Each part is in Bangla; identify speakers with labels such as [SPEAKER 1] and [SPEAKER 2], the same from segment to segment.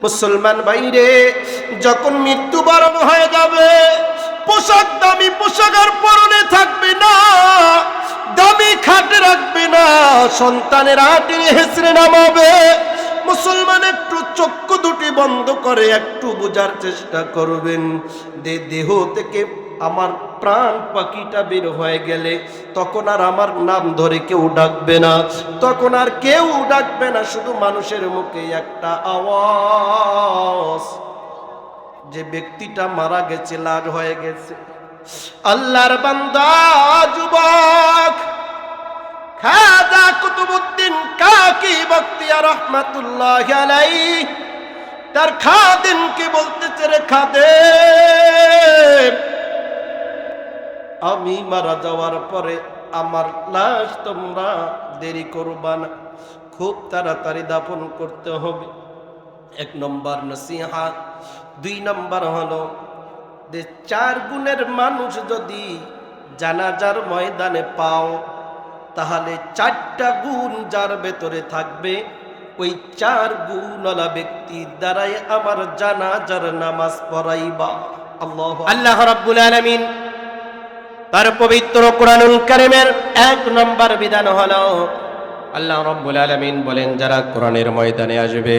[SPEAKER 1] মুসলমান ভাইরে, যখন মৃত্যুবরণ হয়ে যাবে, পোশাক দামি পোশাক আর পরনে থাকবে না, দামি খাটে রাখবে না, সন্তানের হাতে হেসড়ে নামাবে। মুসলমান একটু চক্ষু দুটি বন্ধ করে একটু বোঝার চেষ্টা করবেন। দেহ থেকে আমার প্রাণ পাখিটা বের হয়ে গেলে তখন আর আমার নাম ধরে কেউ ডাকবে না, তখন আর কেউ ডাকবে না, শুধু মানুষের মুখে একটা আওয়াজ, যে ব্যক্তিটা মারা গেছে, লাশ হয়ে গেছে। আল্লাহর বান্দা যুবক খাজা কুতুবউদ্দিন কাকি বখতিয়ার রহমাতুল্লাহি আলাইহি তার খাদেমকে বলতেছে, রে খাদেম, আমি মারা যাওয়ার পরে আমার লাশ তোমরা দেরি করবা না, খুব তাড়াতাড়ি দাফন করতে হবে। 1 নম্বর নসিহত। 2 নম্বর হলো যে 4 গুণের মানুষ যদি জানাজার ময়দানে পাও, তাহলে 4টা গুণ যার ভেতরে থাকবে, ওই 4 গুণওয়ালা ব্যক্তির দ্বারাই আমার জানাজার নামাজ পড়াইবা। আল্লাহ রাব্বুল আলামিন তার পবিত্র কোরআনুল কারীমের 1 নম্বর বিধান হলো, আল্লাহ রাব্বুল আলামিন বলেন, যারা কোরআনের ময়দানে আসবে,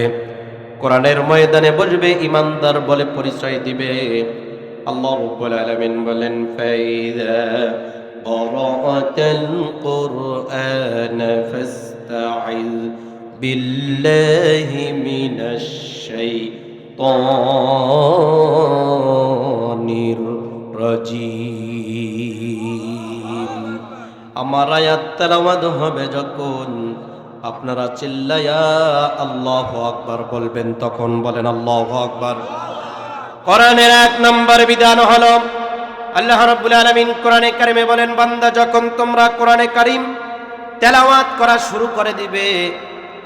[SPEAKER 1] কোরআনের ময়দানে বসবে, ঈমানদার বলে পরিচয় দিবে। আল্লাহ রাব্বুল আলামিন বলেন, ফাইযা ক্বারাআতাল কুরআন ফাস্তাইয বিল্লাহি মিনাশ শাইতানির রাজীম। আমার আয়াত তেলাওয়াত হবে যখন, আপনারা চিল্লায়া আল্লাহু আকবার বলবেন, তখন বলেন আল্লাহু আকবার। কোরআনের 1 নম্বর বিধান হলো, আল্লাহ রাব্বুল আলামিন কোরআনে কারিমে বলেন, বান্দা যখন তোমরা কোরআনে কারিম তেলাওয়াত করা শুরু করে দিবে,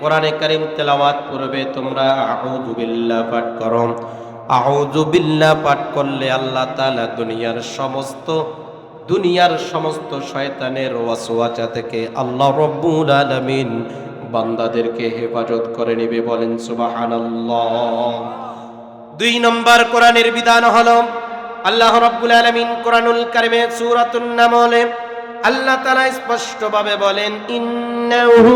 [SPEAKER 1] কোরআনে কারিম তেলাওয়াত করবে, তোমরা আউযু বিল্লাহ পাঠ করো। আউযু বিল্লাহ পাঠ করলে আল্লাহ তাআলা দুনিয়ার সমস্ত শয়তানের ওয়াসওয়াসা থেকে আল্লাহ রাব্বুল আলামিন বান্দাদেরকে হেফাজত করে নেবে। বলেন সুবহানাল্লাহ। 2 নম্বর কোরআনের বিধান হলো, আল্লাহ রাব্বুল আলামিন কোরআনুল কারীমে সূরাতুন নামলে আল্লাহ তাআলা স্পষ্টভাবে বলেন, ইন্নাহু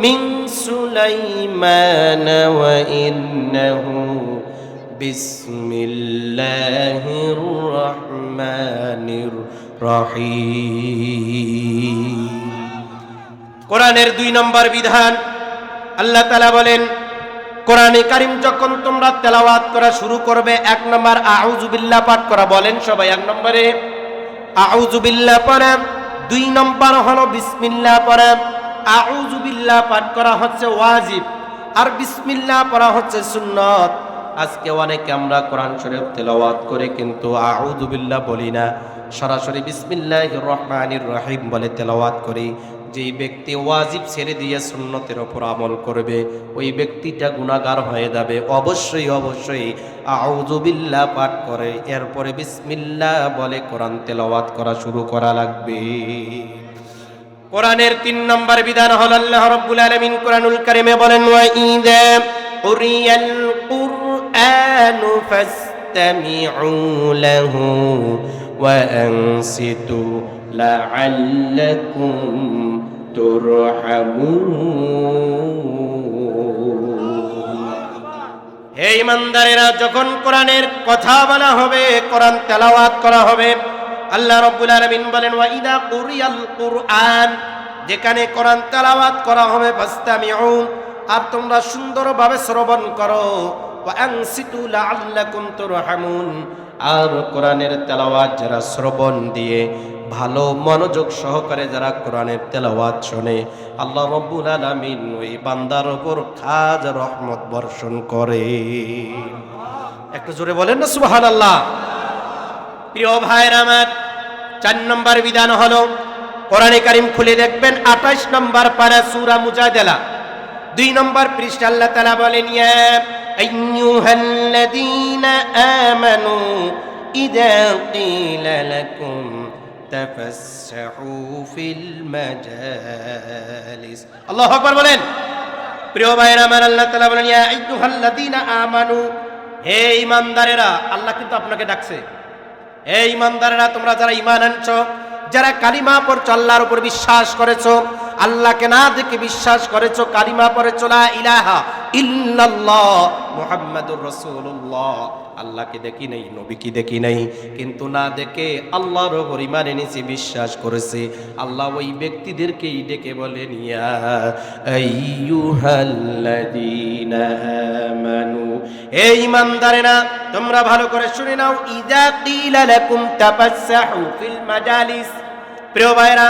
[SPEAKER 1] মিন সুলাইমান ওয়া ইন্নাহু বিসমিল্লাহির রহমানির রহিম। কোরআনের 2 নম্বর বিধান, আল্লাহ তাআলা বলেন, কোরআনে কারীম যখন তোমরা তেলাওয়াত করা শুরু করবে, 1 নম্বর আউযু বিল্লাহ পাঠ করা। বলেন সবাই, 1 নম্বরে আউযু বিল্লাহ পড়া, 2 নম্বর হলো বিসমিল্লাহ পড়া। আউযু বিল্লাহ পাঠ করা হচ্ছে ওয়াজিব, আর বিসমিল্লাহ পড়া হচ্ছে সুন্নাত। আজকে অনেকে আমরা কোরআন শরীফ তেলাওয়াত করে কিন্তু আউযু বিল্লাহ বলি না, সরাসরি বিসমিল্লাহির রহমানির রহিম বলে তেলাওয়াত করি। যেই ব্যক্তি ওয়াজিব ছেড়ে দিয়ে সুন্নতের উপর আমল করবে, ওই ব্যক্তিটা গুনাহগার হয়ে যাবে। অবশ্যই আউযু বিল্লাহ পাঠ করে এরপরে বিসমিল্লাহ বলে কোরআন তেলাওয়াত করা শুরু করা লাগবে। কোরআনের 3 নম্বর বিধান হলো, আল্লাহ রাব্বুল আলামিন কোরআনুল কারীমে বলেন, ওয়া ইযা কুরিয়াল কুরআনু ফাসতামিউ লাহু ওয়া আনসিতু লাআল্লাকুম তুরহামুন। হে ঈমানদারেরা, যখন কোরআনের কথা বলা হবে, কোরআন তেলাওয়াত করা হবে, আল্লাহ রাব্বুল আলামিন বলেন, ওয়া ইযা কুরিয়াল কুরআন, যেখানে কোরআন তেলাওয়াত করা হবে, ফাসতামিউ, আর তোমরা সুন্দরভাবে শ্রবণ করো, ওয়া আনসিতু লাআল্লাকুম তুরহামুন, আর কোরআনের তেলাওয়াত যারা শ্রবণ দিয়ে ভালো মনোযোগ সহকারে যারা কোরআনের তেলাওয়াত শুনে, আল্লাহ রাব্বুল আলামিন ওই বান্দার উপর খাজ রহমত বর্ষণ করে। একটু জোরে বলেন না সুবহানাল্লাহ। প্রিয় ভাইরা আমার, 4 নম্বর বিধান হলো, কোরআনে কারীম খুলে দেখবেন 28 নম্বর পারা সূরা মুজাদালা 2 নম্বর পৃষ্ঠা। আল্লাহ তাআলা বলেন, ইয়া আইয়ুহাল্লাযীনা আমানু ইযা ক্বিলা লাকুম তাফাসসাহু ফিল মাজালিস। আল্লাহু আকবার বলেন। প্রিয় ভাইরা আমার, আল্লাহ তাআলা বলেন ইয়া আইয়ুহাল্লাযীনা আমানু, হে ঈমানদারেরা, আল্লাহ কিন্তু আপনাকে ডাকছে, হে ঈমানদারেরা, তোমরা যারা ঈমান আনছো, যারা কালিমা পড়ছো, আল্লাহর উপর বিশ্বাস করেছো, আল্লাহকে না দেখে বিশ্বাস করেছো, কালিমা পড়েছো লা ইলাহা ইল্লাল্লাহ মুহাম্মাদুর রাসূলুল্লাহ, আল্লাহকে দেখি নাই, নবীকে দেখি নাই, কিন্তু না দেখে আল্লাহর উপর ঈমান এনেছি, বিশ্বাস করেছে, আল্লাহ ওই ব্যক্তিদেরকেই ডেকে বলেন ইয়া আইয়ুহাল্লাযীনা আমানু, হে ঈমানদারেরা, তোমরা ভালো করে শুনে নাও, ইযা কিলা লাকুম তাফাসসাহু ফিল মাজালিস। প্রিয় ভাইরা,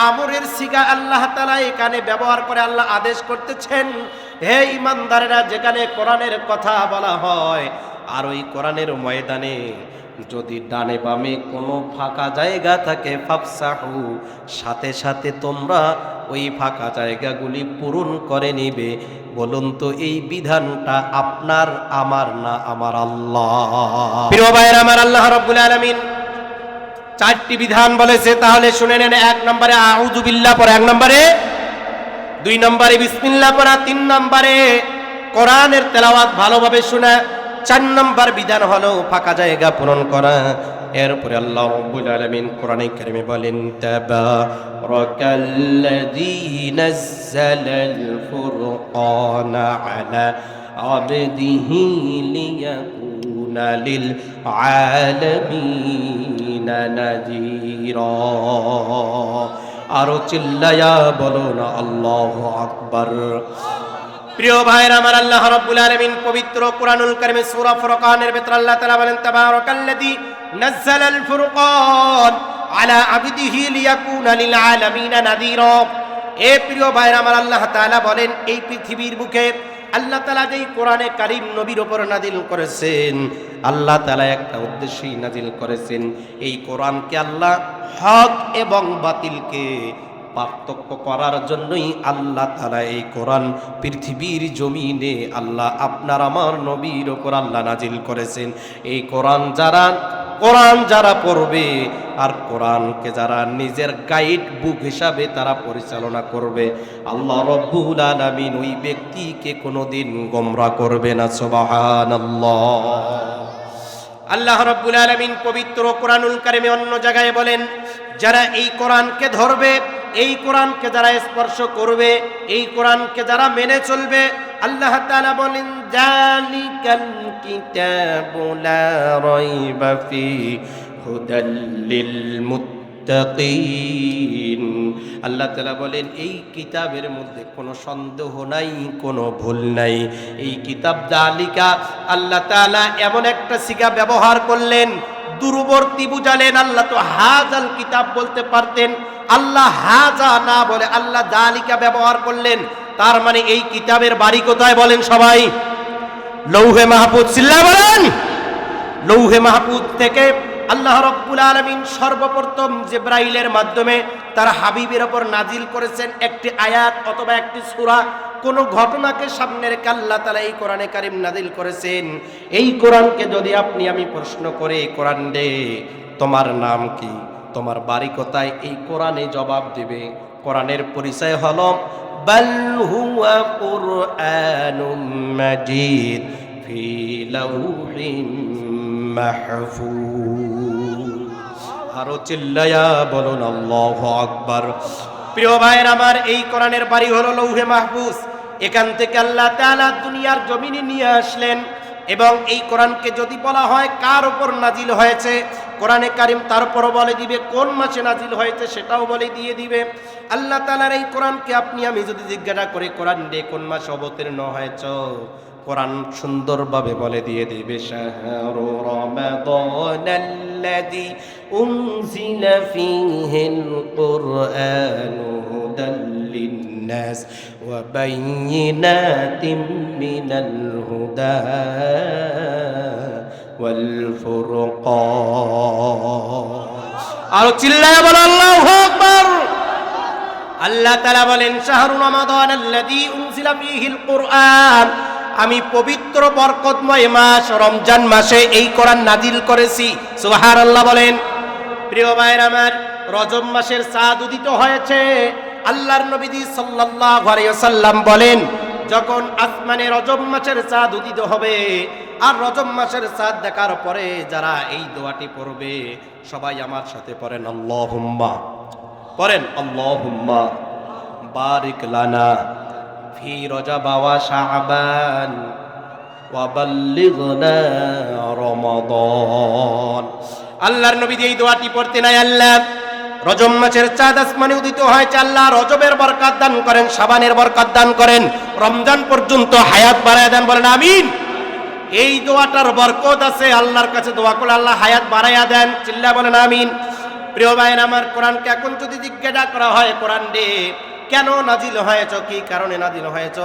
[SPEAKER 1] আমরের সিগা আল্লাহ তাআলা এখানে ব্যবহার করে আল্লাহ আদেশ করতেছেন, হে ঈমানদারেরা, যেখানে কোরআনের কথা বলা হয় আর ওই কোরআনের ময়দানে যদি ডানে বামে কোনো ফাঁকা জায়গা থাকে, ফাফসাহু, সাথে সাথে তোমরা ওই ফাঁকা জায়গাগুলি পূরণ করে নিবে। বলুন তো এই বিধানটা আপনার, আমার না আমার আল্লাহ? প্রিয় ভাইরা আমার, আল্লাহ রাব্বুল আলামিন চারটি বিধান বলেছে, তাহলে শুনে নেন। 1 নম্বরে আউযু বিল্লাহ পড়া, 1 নম্বরে, 2 নম্বরে বিসমিল্লাহ পড়া, 3 নম্বরে কোরআনের তেলাওয়াত ভালোভাবে শোনা, 4 নম্বর বিধান হলো ফাঁকা জায়গা পূরণ করা। এরপরে আল্লাহ রাব্বুল আলামিন কোরআনে কারিমে বলেন তাবারাকাল্লাযী নাযালাল ফুরকানা আলা আবদিহি লিয়াকুনা লিল আলামিনা নাযীরা। আরো চিল্লায়া বলো না আল্লাহু আকবার। প্রিয় ভাইরা আমার, আল্লাহ রাব্বুল আলামিন পবিত্র কোরআনুল কারীমে সূরা ফুরকানের ভিতর আল্লাহ তাআলা বলেন তাবারাকাল্লাযী নাযালাল ফুরকান আলা আবদিহি লিয়াকুনা লিল আলামিনা নাযীরা। এ প্রিয় ভাইরা আমার, আল্লাহ তাআলা বলেন এই পৃথিবীর বুকে আল্লাহ তাআলা যেই কোরআনে কারীম নবীর উপর নাজিল করেছেন, আল্লাহ তাআলা একটা উদ্দেশ্যেই নাজিল করেছেন। এই কোরআনকে আল্লাহ হক এবং বাতিলকে পার্থক্য করার জন্যই আল্লাহ তাআলা এই কোরআন পৃথিবীর জমিনে আল্লাহ আপনার আমার নবীর উপর আল্লাহ নাজিল করেছেন। এই কোরআন যারা পড়বে আর কোরআনকে যারা নিজের গাইড বুক হিসাবে তারা পরিচালনা করবে, আল্লাহ রাব্বুল আলামিন ওই ব্যক্তিকে কোনোদিন গোমরাহ করবে না। সুবহানাল্লাহ। আল্লাহ রাব্বুল আলামিন পবিত্র কোরআনুল কারীমে অন্য জায়গায় বলেন, যারা এই কোরআনকে ধরবে, এই কোরআনকে যারা স্পর্শ করবে, এই কোরআনকে যারা মেনে চলবে, আল্লাহ তাআলা বলেন জালিকাল কিতাবু লা রাইবা ফি হুদাল লিল মুত্তাকিন। আল্লাহ তাআলা বলেন এই কিতাবের মধ্যে কোনো সন্দেহ নাই, কোনো ভুল নাই। এই কিতাব জালিকা, আল্লাহ তাআলা এমন একটা সিগা ব্যবহার করলেন, দূরবর্তী বুঝালেন। আল্লাহ তো হাজাল কিতাব বলতে পারতেন, আল্লাহ হাজা না বলে আল্লাহ জালিকা ব্যবহার করলেন। তার মানে এই কিতাবের বাড়ি কোথায় বলেন সবাই? লৌহে মাহফুজ। চিল্লা বলেন। লৌহে মাহফুজ থেকে আল্লাহ রাব্বুল আলামিন সর্বপ্রথম জিবরাইলের মাধ্যমে তার হাবিবের উপর নাজিল করেছেন একটি আয়াত অথবা একটি সূরা। কোন ঘটনাকে সামনে রেখে আল্লাহ তাআলা এই কোরআনে কারীম নাজিল করেছেন। এই কোরআনকে যদি আপনি আমি প্রশ্ন করে, কোরআন রে তোমার নাম কি, তোমার বাড়ি কোথায়, এই কোরআনে জবাব দিবে। কোরআনের পরিচয় হলো বাল হুয়া কুরআনুম মাজিদ ফি লাউহিম মাহফুজ। আরো চিল্লায়া বলুন আল্লাহু আকবার। প্রিয় ভাইয়ের আমার, এই কোরআনের বাড়ি হলো লৌহে মাহফুজ। এখান থেকে আল্লাহ তাআলা দুনিয়ার জমিনে নিয়ে আসলেন। এবং এই কোরআনকে যদি বলা হয় কার উপর নাজিল হয়েছে, কোরআনে কারীম তারপরও বলে দিবে, কোন মাসে নাজিল হয়েছে সেটাও বলে দিয়ে দিবে। আল্লাহ তাআলার এই কোরআনকে আপনি আমি যদি জিজ্ঞাসা করি, কোরআন রে কোন মাসে অবতীর্ণ হয়েছে, কোরআন সুন্দরভাবে বলে দিয়ে দিবে শাহরু রমাদানাল্লাযী উনজিলা ফীহিল কুরআনু হুদাল লিন্নাস ওয়া বাইয়িনাতিম মিনাল হুদা ওয়াল ফুরকান। আর চিল্লায়া বলো আল্লাহু আকবার। আল্লাহ তাআলা বলেন শাহরু রমাদানাল্লাযী উনজিলা ফীহিল কুরআন, আমি পবিত্র বরকতময় মাস রমজান মাসে এই কোরআন নাজিল করেছি। সুবহানাল্লাহ বলেন। প্রিয় ভাইরা আমার, রজব মাসের চাঁদ উদিত হয়েছে। আল্লাহর নবী সাল্লাল্লাহু আলাইহি ওয়াসাল্লাম বলেন, যখন আসমানে রজব মাসের চাঁদ উদিত হবে, আর রজব মাসের চাঁদ দেখার পরে যারা এই দোয়াটি পড়বে সবাই আমার সাথে পড়েন আল্লাহুম্মা, পড়েন আল্লাহুম্মা বারিক লানা ফি রজব ওয়া শাবান ওয়া বাল্লিগনা রমাদান। আল্লাহর নবী এই দোয়াটি পড়তে নাই, আল্লাহ রজব মাসের চাঁদ আসমানে উদিত হয়েছে, আল্লাহ রজবের বরকত দান করেন, শাবানের বরকত দান করেন, রমজান পর্যন্ত হায়াত বাড়ায় দেন, বলেন আমিন। এই দোয়াটার বরকত আছে, আল্লাহর কাছে দোয়া করলে আল্লাহ হায়াত বাড়াইয়া দেন, চিল্লা বলেন আমিন। প্রিয় ভাইয়ের আমার, কোরআনকে এখন যদি জিজ্ঞাসা করা হয় কোরআন রে কেন নাজিল হয়েছ, কি কারণে নাজিল হয়েছ,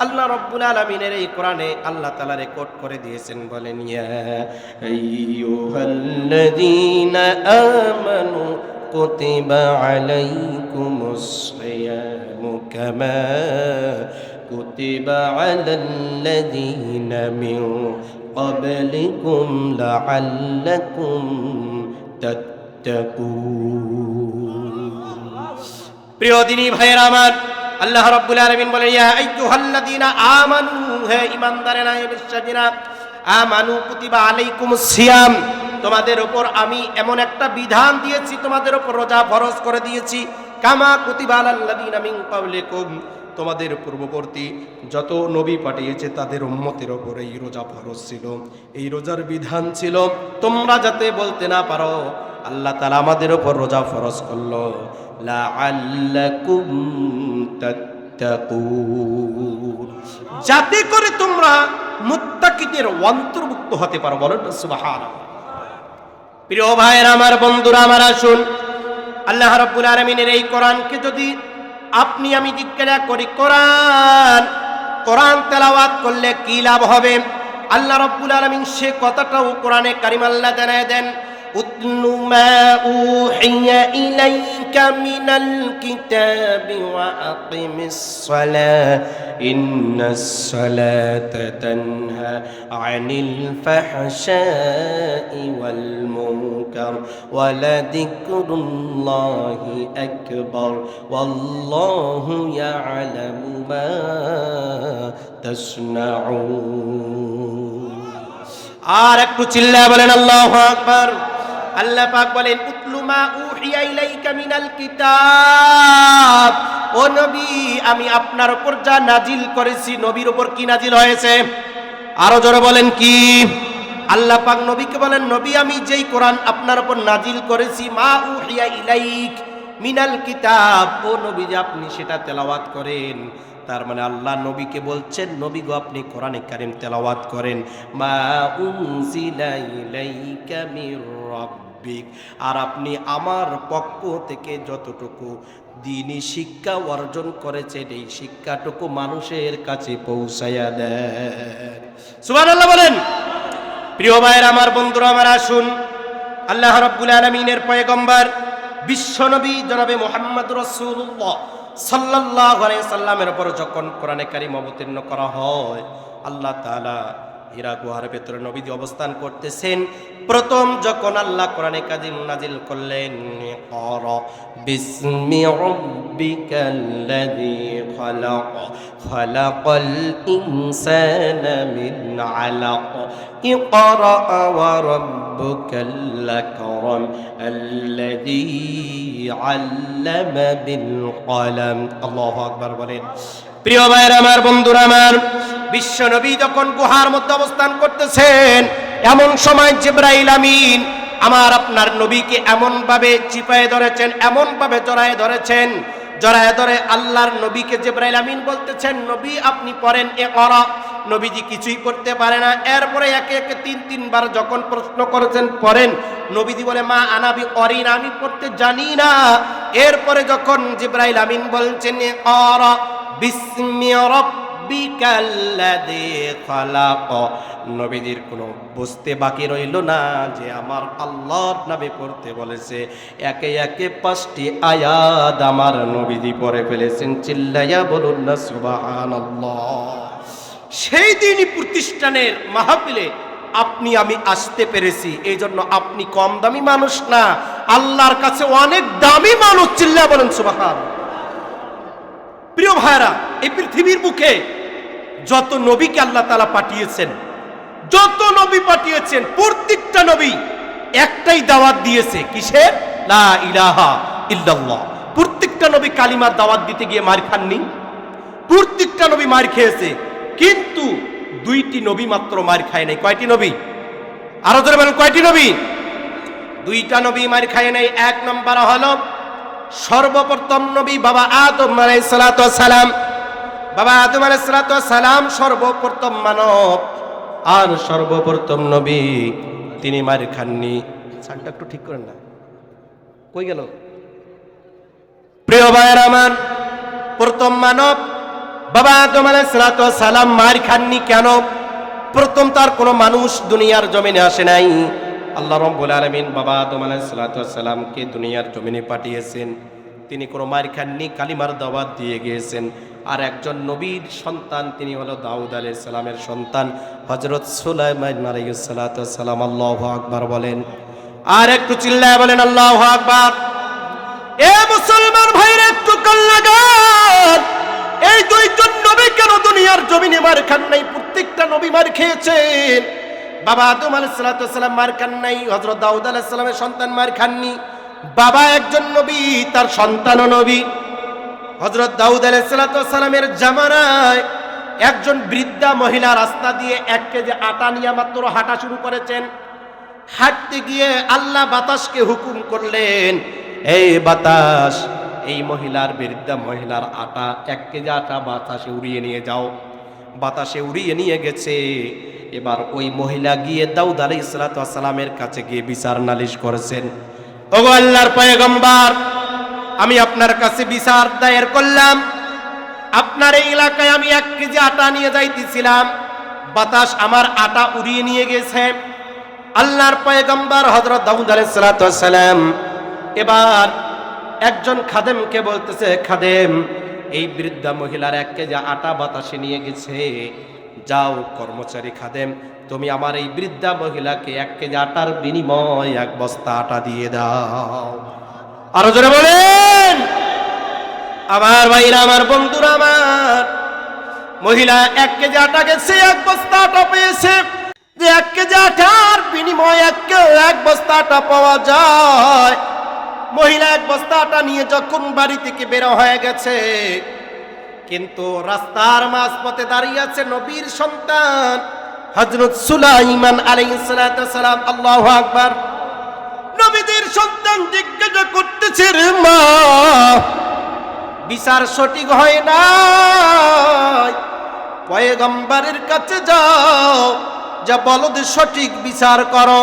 [SPEAKER 1] আল্লাহ রব্বুল আলামিনের এই কোরআনে আল্লাহ তাআলা রেকর্ড করে দিয়েছেন, বলেন ইয়া আইয়ুহাল্লাযীনা আমানু কুতিবা আলাইকুমুস সিয়ামু কামা কুতিবা আলাল্লাযীনা মিন ক্বাবলিকুম লাআল্লাকুম তাত্তাকুন। প্রিয় দিনী ভাইয়েরা আমার, আল্লাহ রাব্বুল আলামিন বলেন ইয়া আইয়ুহাল্লাযীনা আমানু, হে ঈমানদারেরা, হে বিশ্বাসীরা, আমানু কুতিবা আলাইকুমুস সিয়াম, তোমাদের উপর আমি এমন একটা বিধান দিয়েছি, তোমাদের উপর রোজা ফরজ করে দিয়েছি, কামা কুতিবা আলাল্লাযীনা মিন ক্বাবলিকুম, তোমাদের পূর্ববর্তী যত নবী পাঠিয়েছে তাদের উম্মতের উপর এই রোজা ফরজ ছিল, এই রোজার বিধান ছিল, তোমরা যাতে বলতে না পারো আল্লাহ তাআলা আমাদের উপর রোজা ফরজ করলো, লাআল্লাকুম তাত্তাকুন, যাতে করে তোমরা মুত্তাকিদের অন্তর্ভুক্ত হতে পারো, বলেন সুবহানাল্লাহ। প্রিয় ভাইয়েরা আমার, বন্ধুরা আমার, আসুন আল্লাহ রাব্বুল আলামিনের এই কোরআনকে যদি আপনি আমি জিজ্ঞাসা করি কোরআন তেলাওয়াত করলে কি লাভ হবে, আল্লাহ রাব্বুল আলামিন সে কথাটাও কোরআনে কারীম আল্লাহ জানায় দেন, উতলু মা উহিয়া ইলাইকা মিনাল কিতাবি ওয়া আকিমিস সালাহ ইন্নাস সালাতা তানহা আনিল ফাহশাই ওয়াল মুনকার ওয়া লাযিকরুল্লাহি আকবার ওয়াল্লাহু ইয়ালামু মা তাসনাউন। আর একটু চিল্লায়া বলেন আল্লাহু আকবার। আল্লাহ পাক বলেন উতলু মা উহিয়া ইলাইকা মিনাল কিতাব, ও নবী আমি আপনার উপর যা নাজিল করেছি, নবীর উপর কি নাজিল হয়েছে, আরো জোরে বলেন কি। আল্লাহ পাক নবীকে বলেন নবী আমি যেই কোরআন আপনার উপর নাজিল করেছি, মা উহিয়া ইলাইক মিনাল কিতাব, ও নবী যে আপনি সেটা তেলাওয়াত করেন, তার মানে আল্লাহ নবীকে বলছেন নবী গো আপনি কোরআনে কারীম তেলাওয়াত করেন, মা উনজিলা ইলাইকা মির রাব্বিক, আর আপনি আমার পক্ষ থেকে যতটুকু দ্বীনি শিক্ষা অর্জন করেছেন এই শিক্ষাটুকু মানুষের কাছে পৌঁছায়া দেন। সুবহানাল্লাহ বলেন। প্রিয় ভাইয়েরা আমার, বন্ধুরা আমার, আসুন আল্লাহ রাব্বুল আলামিনের পয়গম্বর বিশ্বনবী জনাবে মুহাম্মদ রাসূলুল্লাহ সাল্লাল্লাহু আলাইহি সাল্লামের উপর যখন কোরআনে কারীম অবতীর্ণ করা হয়, আল্লাহ তাআলা হীরা গুহার ভেতরে নবীজি অবস্থান করতেছেন, প্রথম যখন আল্লাহ কোরআনে কারীম নাজিল করলেন, ইকরা বিসমি রাব্বিকাল্লাযী খালাক খালাকাল ইনসানা মিন আলাক ইকরা ওয়া রাব্বুকাল আকরাম আল্লাযী আল্লামা বিল কলম। আল্লাহু আকবার বলেন। প্রিয় ভাইরা আমার, বন্ধুরা আমার, বিশ্ব নবী যখন গুহার মধ্যে অবস্থান করতেছেন, এমন সময় জিবরাইল আমিন আমার আপনার নবীকে এমন ভাবে চিপায়ে ধরেছেন, এমন ভাবে জড়ায়ে ধরেছেন, জড়ায়ে ধরে আল্লাহর নবীকে জিবরাইল আমিন বলতেছেন নবী আপনি পড়েন ইকরা। নবীজি কিছুই করতে পারে না, এরপরে একে একে তিনবার যখন প্রশ্ন করেছেন পড়েন, নবীজি বলে মা আনা বিকরিন, আমি পড়তে জানি না। এরপরে যখন জিবরাইল আমিন বলছেন ইকরা বিসমি রাব্বিকাল্লাযী খালাক, নবীজির কোনো বুঝতে বাকি রইল না যে আমার আল্লাহর নামে পড়তে বলেছে। একে একে 5টি আয়াত আমার নবীজি পড়ে ফেলেছেন, চিল্লাইয়া বলুন না সুবহানাল্লাহ। সেই দিনই প্রতিষ্ঠানের মাহফিলে আপনি আমি আসতে পেরেছি, এই জন্য আপনি কম দামি মানুষ না, আল্লাহর কাছে অনেক দামি মানুষ, চিল্লাইয়া বলেন সুবহানাল্লাহ। প্রিয় ভাইরা, এই পৃথিবীর বুকে যত নবীকে আল্লাহ তাআলা পাঠিয়েছেন, যত নবী পাঠিয়েছেন, প্রত্যেকটা নবী একটাই দাওয়াত দিয়েছে, কিসের? লা ইলাহা ইল্লাল্লাহ। প্রত্যেকটা নবী কালিমার দাওয়াত দিতে গিয়ে মার খাননি, প্রত্যেকটা নবী মার খেয়েছে, কিন্তু দুইটি নবী মাত্র মার খায় নাই। কয়টি নবী? আরো জোরে বলেন, কয়টি নবী? দুইটা নবী মার খায় নাই। এক নম্বর হলো সর্বপ্রথম নবী বাবা আদম আলাইহিস সালাতু ওয়াস সালাম। বাবা আদম আলাইহিস সালাতু ওয়াস সালাম সর্বপ্রথম মানব আর সর্বপ্রথম নবী, তিনি মার খাননি। সানটা একটু ঠিক করেন না, কই গেল? প্রিয় ভাইয়ের আমার, প্রথম মানব বাবা আদম আলাইহিস সালাতু ওয়াস সালাম মার খাননি কেন? প্রথম তার কোনো মানুষ দুনিয়ার জমিনে আসে নাই। আল্লাহ রাব্বুল আলামিন বাবা আদম আলাইহিস সালাতু ওয়াস সালামকে দুনিয়ার জমিনে পাঠিয়েছেন, তিনি কোনো মার খাননি, কালিমার দাওয়াত দিয়ে গিয়েছেন। আর একজন নবীর সন্তান, তিনি হলো দাউদ আলাইহিস সালামের সন্তান হযরত সুলাইমান আলাইহিস সালাতু ওয়াস সালাম। আল্লাহু আকবার বলেন, আর একটু চিল্লায় বলেন আল্লাহু আকবার। এ মুসলমান ভাইরা, একটু কান লাগান। এই দুইজন নবী কেন দুনিয়ার জমিনে মার খান নাই? প্রত্যেকটা নবী মার খেয়েছেন। বাবা আদম আলাইহিস সালাতু ওয়াস সালাম মার খান নাই, হযরত দাউদ আলাইহিস সালামের সন্তান মার খাননি। বাবা একজন নবী, তার সন্তানও নবী। হযরত দাউদ আলাইহিস সালাতু ওয়াস সালামের জামানায় একজন বৃদ্ধা মহিলা রাস্তা দিয়ে 1 কেজি আটা নিয়ে মাত্র হাঁটা শুরু করেছেন। হাঁটতে গিয়ে আল্লাহ বাতাসকে হুকুম করলেন, এই বাতাস, এই মহিলার, বৃদ্ধা মহিলার আটা, 1 কেজি আটা বাতাসে উড়িয়ে নিয়ে যাও। বাতাসে উড়িয়ে নিয়ে গেছে। এবার ওই মহিলা গিয়ে দাউদ আলাইহিস সালাতু ওয়াস সালামের কাছে গিয়ে বিচার নালিশ করেছেন, ওগো আল্লাহর পয়গম্বর, আমি আপনার কাছে বিচার দায়ের করলাম। আপনার এই এলাকায় আমি 1 কেজি আটা নিয়ে যাইতেছিলাম, বাতাস আমার আটা উড়িয়ে নিয়ে গেছে। আল্লাহর পয়গম্বর হযরত দাউদ আলাইহিস সালাতু ওয়াস সালাম এবার একজন খাদেমকে বলতেছে, খাদেম, এই বৃদ্ধা মহিলার 1 কেজি আটা বাতাসে নিয়ে গেছে, যাও কর্মচারী খাদেম, তুমি আমার এই বৃদ্ধা মহিলাকে 1 কেজি আটার বিনিময়ে 1 বস্তা আটা দিয়ে দাও। আরো জোরে বলেন। আমার ভাইরা, আমার বন্ধুরা, আমার মহিলা 1 কেজি আটা গেছে, 1 বস্তা আটা পেয়েছে। যে 1 কেজি আটার বিনিময়ে 1 বস্তা আটা পাওয়া যায়। মহিলা 1 বস্তা আটা নিয়ে যখন বাড়ি থেকে বের হয়ে গেছে, কিন্তু রাস্তার মাঝপথে দাঁড়িয়ে আছে নবীর সন্তান হযরত সুলাইমান আলাইহিস সালাতু ওয়াস সালাম। আল্লাহু আকবার। নবীদের সন্তান জিজ্ঞাসা করতেছে, রে মা, বিচার সঠিক হয় না, পয়গম্বরের কাছে যাও, যা বলো যে সঠিক বিচার করো।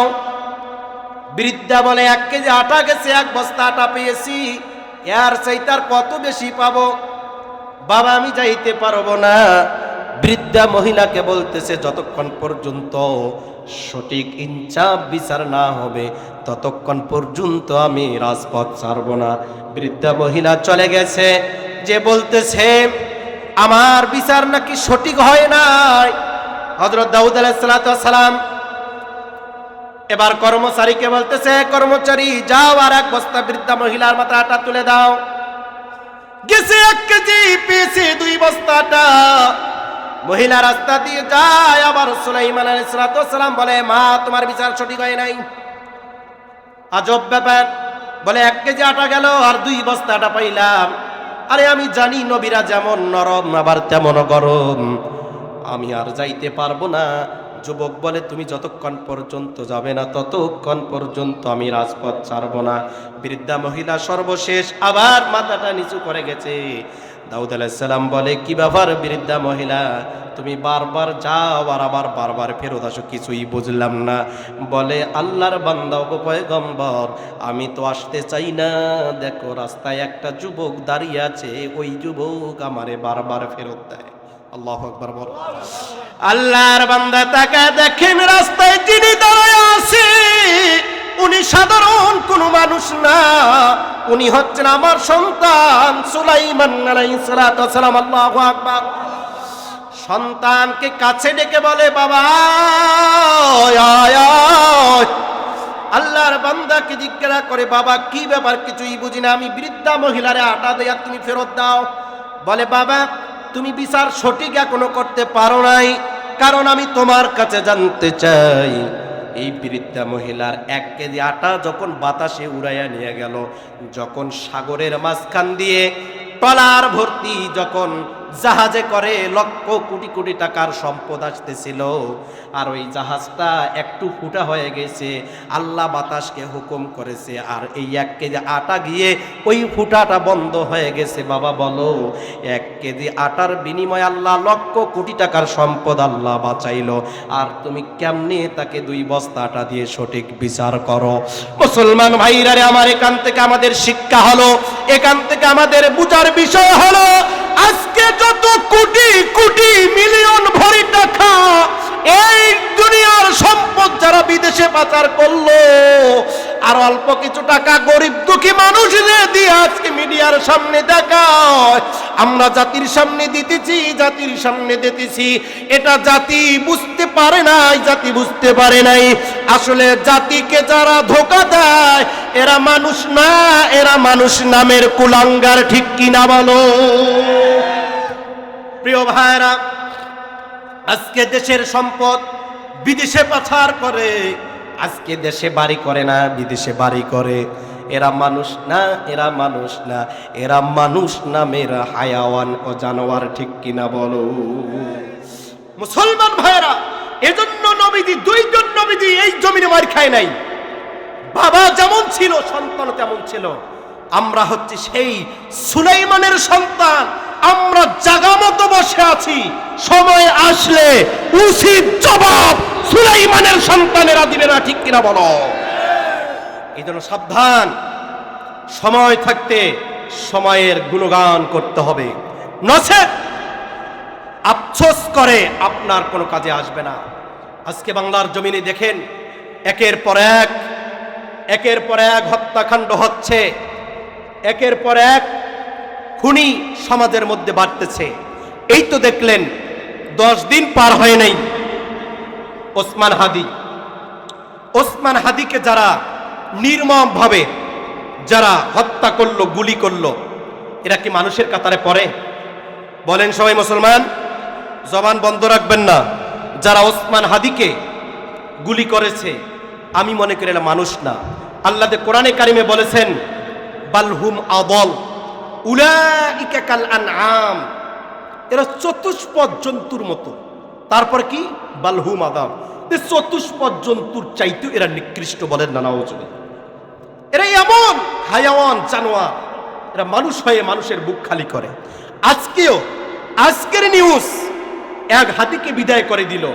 [SPEAKER 1] বৃদ্ধা বলে, 1 কেজি আটা গেছে, 1 বস্তা আটা পেয়েছি, এর চাইতে আর কত বেশি পাবো? বাবা, আমি যাইতে পারবো না। বৃদ্ধা মহিলাকে বলতেছে, যতক্ষণ পর্যন্ত সঠিক ইনসাফ বিচার না হবে ততক্ষণ পর্যন্ত আমি রাজপথ ছাড়ব না। বৃদ্ধা মহিলা চলে গেছে। যে বলতেছে আমার বিচার নাকি সঠিক হয় নাই। হযরত দাউদ আলাইহিস সালাতু ওয়াস সালাম এবার কর্মচারীকে বলতেছে, কর্মচারী, যাও আর 1 বস্তা বৃদ্ধা মহিলার মাথায় আটা তুলে দাও। গেছে 1 কেজি, পেয়েছে 2 বস্তা আটা। মহিলা রাস্তা দিয়ে যায়, আবার সুলাইমান আলাইহিস সালাতু ওয়াস সালাম বলে, মা, তোমার বিচার সঠিক হয় নাই। আজব ব্যাপার। বলে, 1 কেজি আটা গেল আর 2 বস্তা আটা পাইলাম। আরে আমি জানি নবীরা যেমন নরম আবার তেমন গরম, আমি আর যাইতে পারবো না। যুবক বলে, তুমি যতক্ষণ পর্যন্ত যাবে না ততক্ষণ পর্যন্ত আমি রাজপথ ছাড়বো না। বৃদ্ধা মহিলা সর্বশেষ আবার মাথাটা নিচু করে গেছে। দাউদ আলাইহিস সালাম বলে, কি ব্যাপার বৃদ্ধা মহিলা, তুমি বারবার যাও আর আবার বারবার ফেরত আসো, কিছুই বুঝলাম না। বলে, আল্লাহর বান্দা ও পয়গম্বর, আমি তো আসতে চাই না, দেখো রাস্তায় একটা যুবক দাঁড়িয়ে আছে, ওই যুবক আমারে বারবার ফেরত দেয়। আল্লাহু আকবার বল। আল্লাহর বান্দা তাকে দেখেন, রাস্তায় যিনি দাঁড়ায় আছে উনি সাধারণ কোনো মানুষ না, উনি হচ্ছেন আমার সন্তান সুলাইমান আলাইহিস সালাতু ওয়াস সালাম। আল্লাহু আকবার। সন্তানকে কাছে ডেকে বলে, বাবা আয় আয়। আল্লাহর বান্দাকে জিজ্ঞাসা করে, বাবা কি ব্যাপার? কিছুই বুঝি না, আমি বৃদ্ধা মহিলারে আটা দেয়া তুমি ফেরত দাও। বলে, বাবা তুমি বিচার সঠিক এখনো করতে পারো নাই, কারণ আমি তোমার কাছে জানতে চাই এই বৃদ্ধা মহিলার 1 কেজি আটা যখন বাতাসে উড়াইয়া নিয়ে গেল, যখন সাগরের মাঝখান দিয়ে ট্রলার ভর্তি যখন জাহাজে করে লক্ষ কোটি কোটি টাকার সম্পদ আসতেছিল, আর ওই জাহাজটা একটু ফুটা হয়ে গেছে, আল্লাহ বাতাসকে হুকুম করেছে, আর এই 1 কেজি আটা গিয়ে ওই ফুটাটা বন্ধ হয়ে গেছে। বাবা বলো, 1 কেজি আটার বিনিময়ে আল্লাহ লক্ষ কোটি টাকার সম্পদ আল্লাহ বাঁচাইলো, আর তুমি কেমনে তাকে 2 বস্তা আটা দিয়ে সঠিক বিচার করো? মুসলমান ভাইরা রে আমার, এখান থেকে আমাদের শিক্ষা হলো, এখান থেকে আমাদের বুঝার বিষয় হলো, আজকে যত কোটি কোটি মিলিয়ন ভরি টাকা এই দুনিয়ার সম্পদ যারা বিদেশে পাচার করলো, আর অল্প কিছু টাকা গরিব দুঃখী মানুষদের দিয়ে আজকে মিডিয়ার সামনে দেখায়, আমরা জাতির সামনে দিতেছি, জাতির সামনে দিতেছি। এটা জাতি বুঝতে পারে নাই, জাতি বুঝতে পারে নাই আসলে জাতিকে যারা ধোঁকা দেয় এরা মানুষ না, এরা মানুষ নামের কুলাঙ্গার। ঠিক কিনা বলো? প্রিয় ভাইরা, আজকে দেশের সম্পদ বিদেশে পাচার করে, আজকে দেশে বাড়ি করে না, বিদেশে বাড়ি করে। এরা মানুষ না, এরা মানুষ না, এরা মানুষ নামের হায়াওয়ান ও জানোয়ার। ঠিক কিনা বলো? মুসলমান ভাইরা, এজন্য নবীজি 2 জন নবীজি এই জমিনে মার খায় নাই। বাবা যেমন ছিল সন্তান তেমন ছিল। আমরা হচ্ছে সেই সুলাইমানের সন্তান, আমরা জায়গা মতো বসে আছি, সময় আসলে উচিত জবাব সুলাইমানের সন্তানেরা দিবে না। ঠিক কিনা বলো? এই জন্য সাবধান, সময় থাকতে সময়ের গুণগান করতে হবে, নচেৎ আফসোস করে আপনার কোনো কাজে আসবে না। আজকে বাংলার জমিনে দেখেন, একের পর এক হত্যাকাণ্ড হচ্ছে, একের পর এক খুনি সমাজের মধ্যে বাড়তেছে। এই তো দেখলেন 10 দিন পার হয় নাই, ওসমান হাদিকে যারা নির্মম ভাবে যারা হত্যা করলো, গুলি করলো, এরা কি মানুষের কাতারে পড়ে? বলেন সবাই মুসলমান, জবান বন্ধ রাখবেন না। যারা ওসমান হাদিকে গুলি করেছে, আমি মনে করি এরা মানুষ না। আল্লাহ কোরআনে কারিমে বলেছেন, বালহুম আদল উলাইকা কাল আনআম, এরা চতুষ্পদ জন্তুর মতো। তারপর কি? বালহুম আদল, চতুষ্পদ জন্তুর চাইতে এরা নিকৃষ্ট। বলেন না নাউজুবিল্লাহ। এরা এমন হায়াওয়ান, জানোয়ার, এরা মানুষ হয়ে মানুষের বুক খালি করে। আজকের নিউজ, 1 হাদিকে বিদায় করে দিল,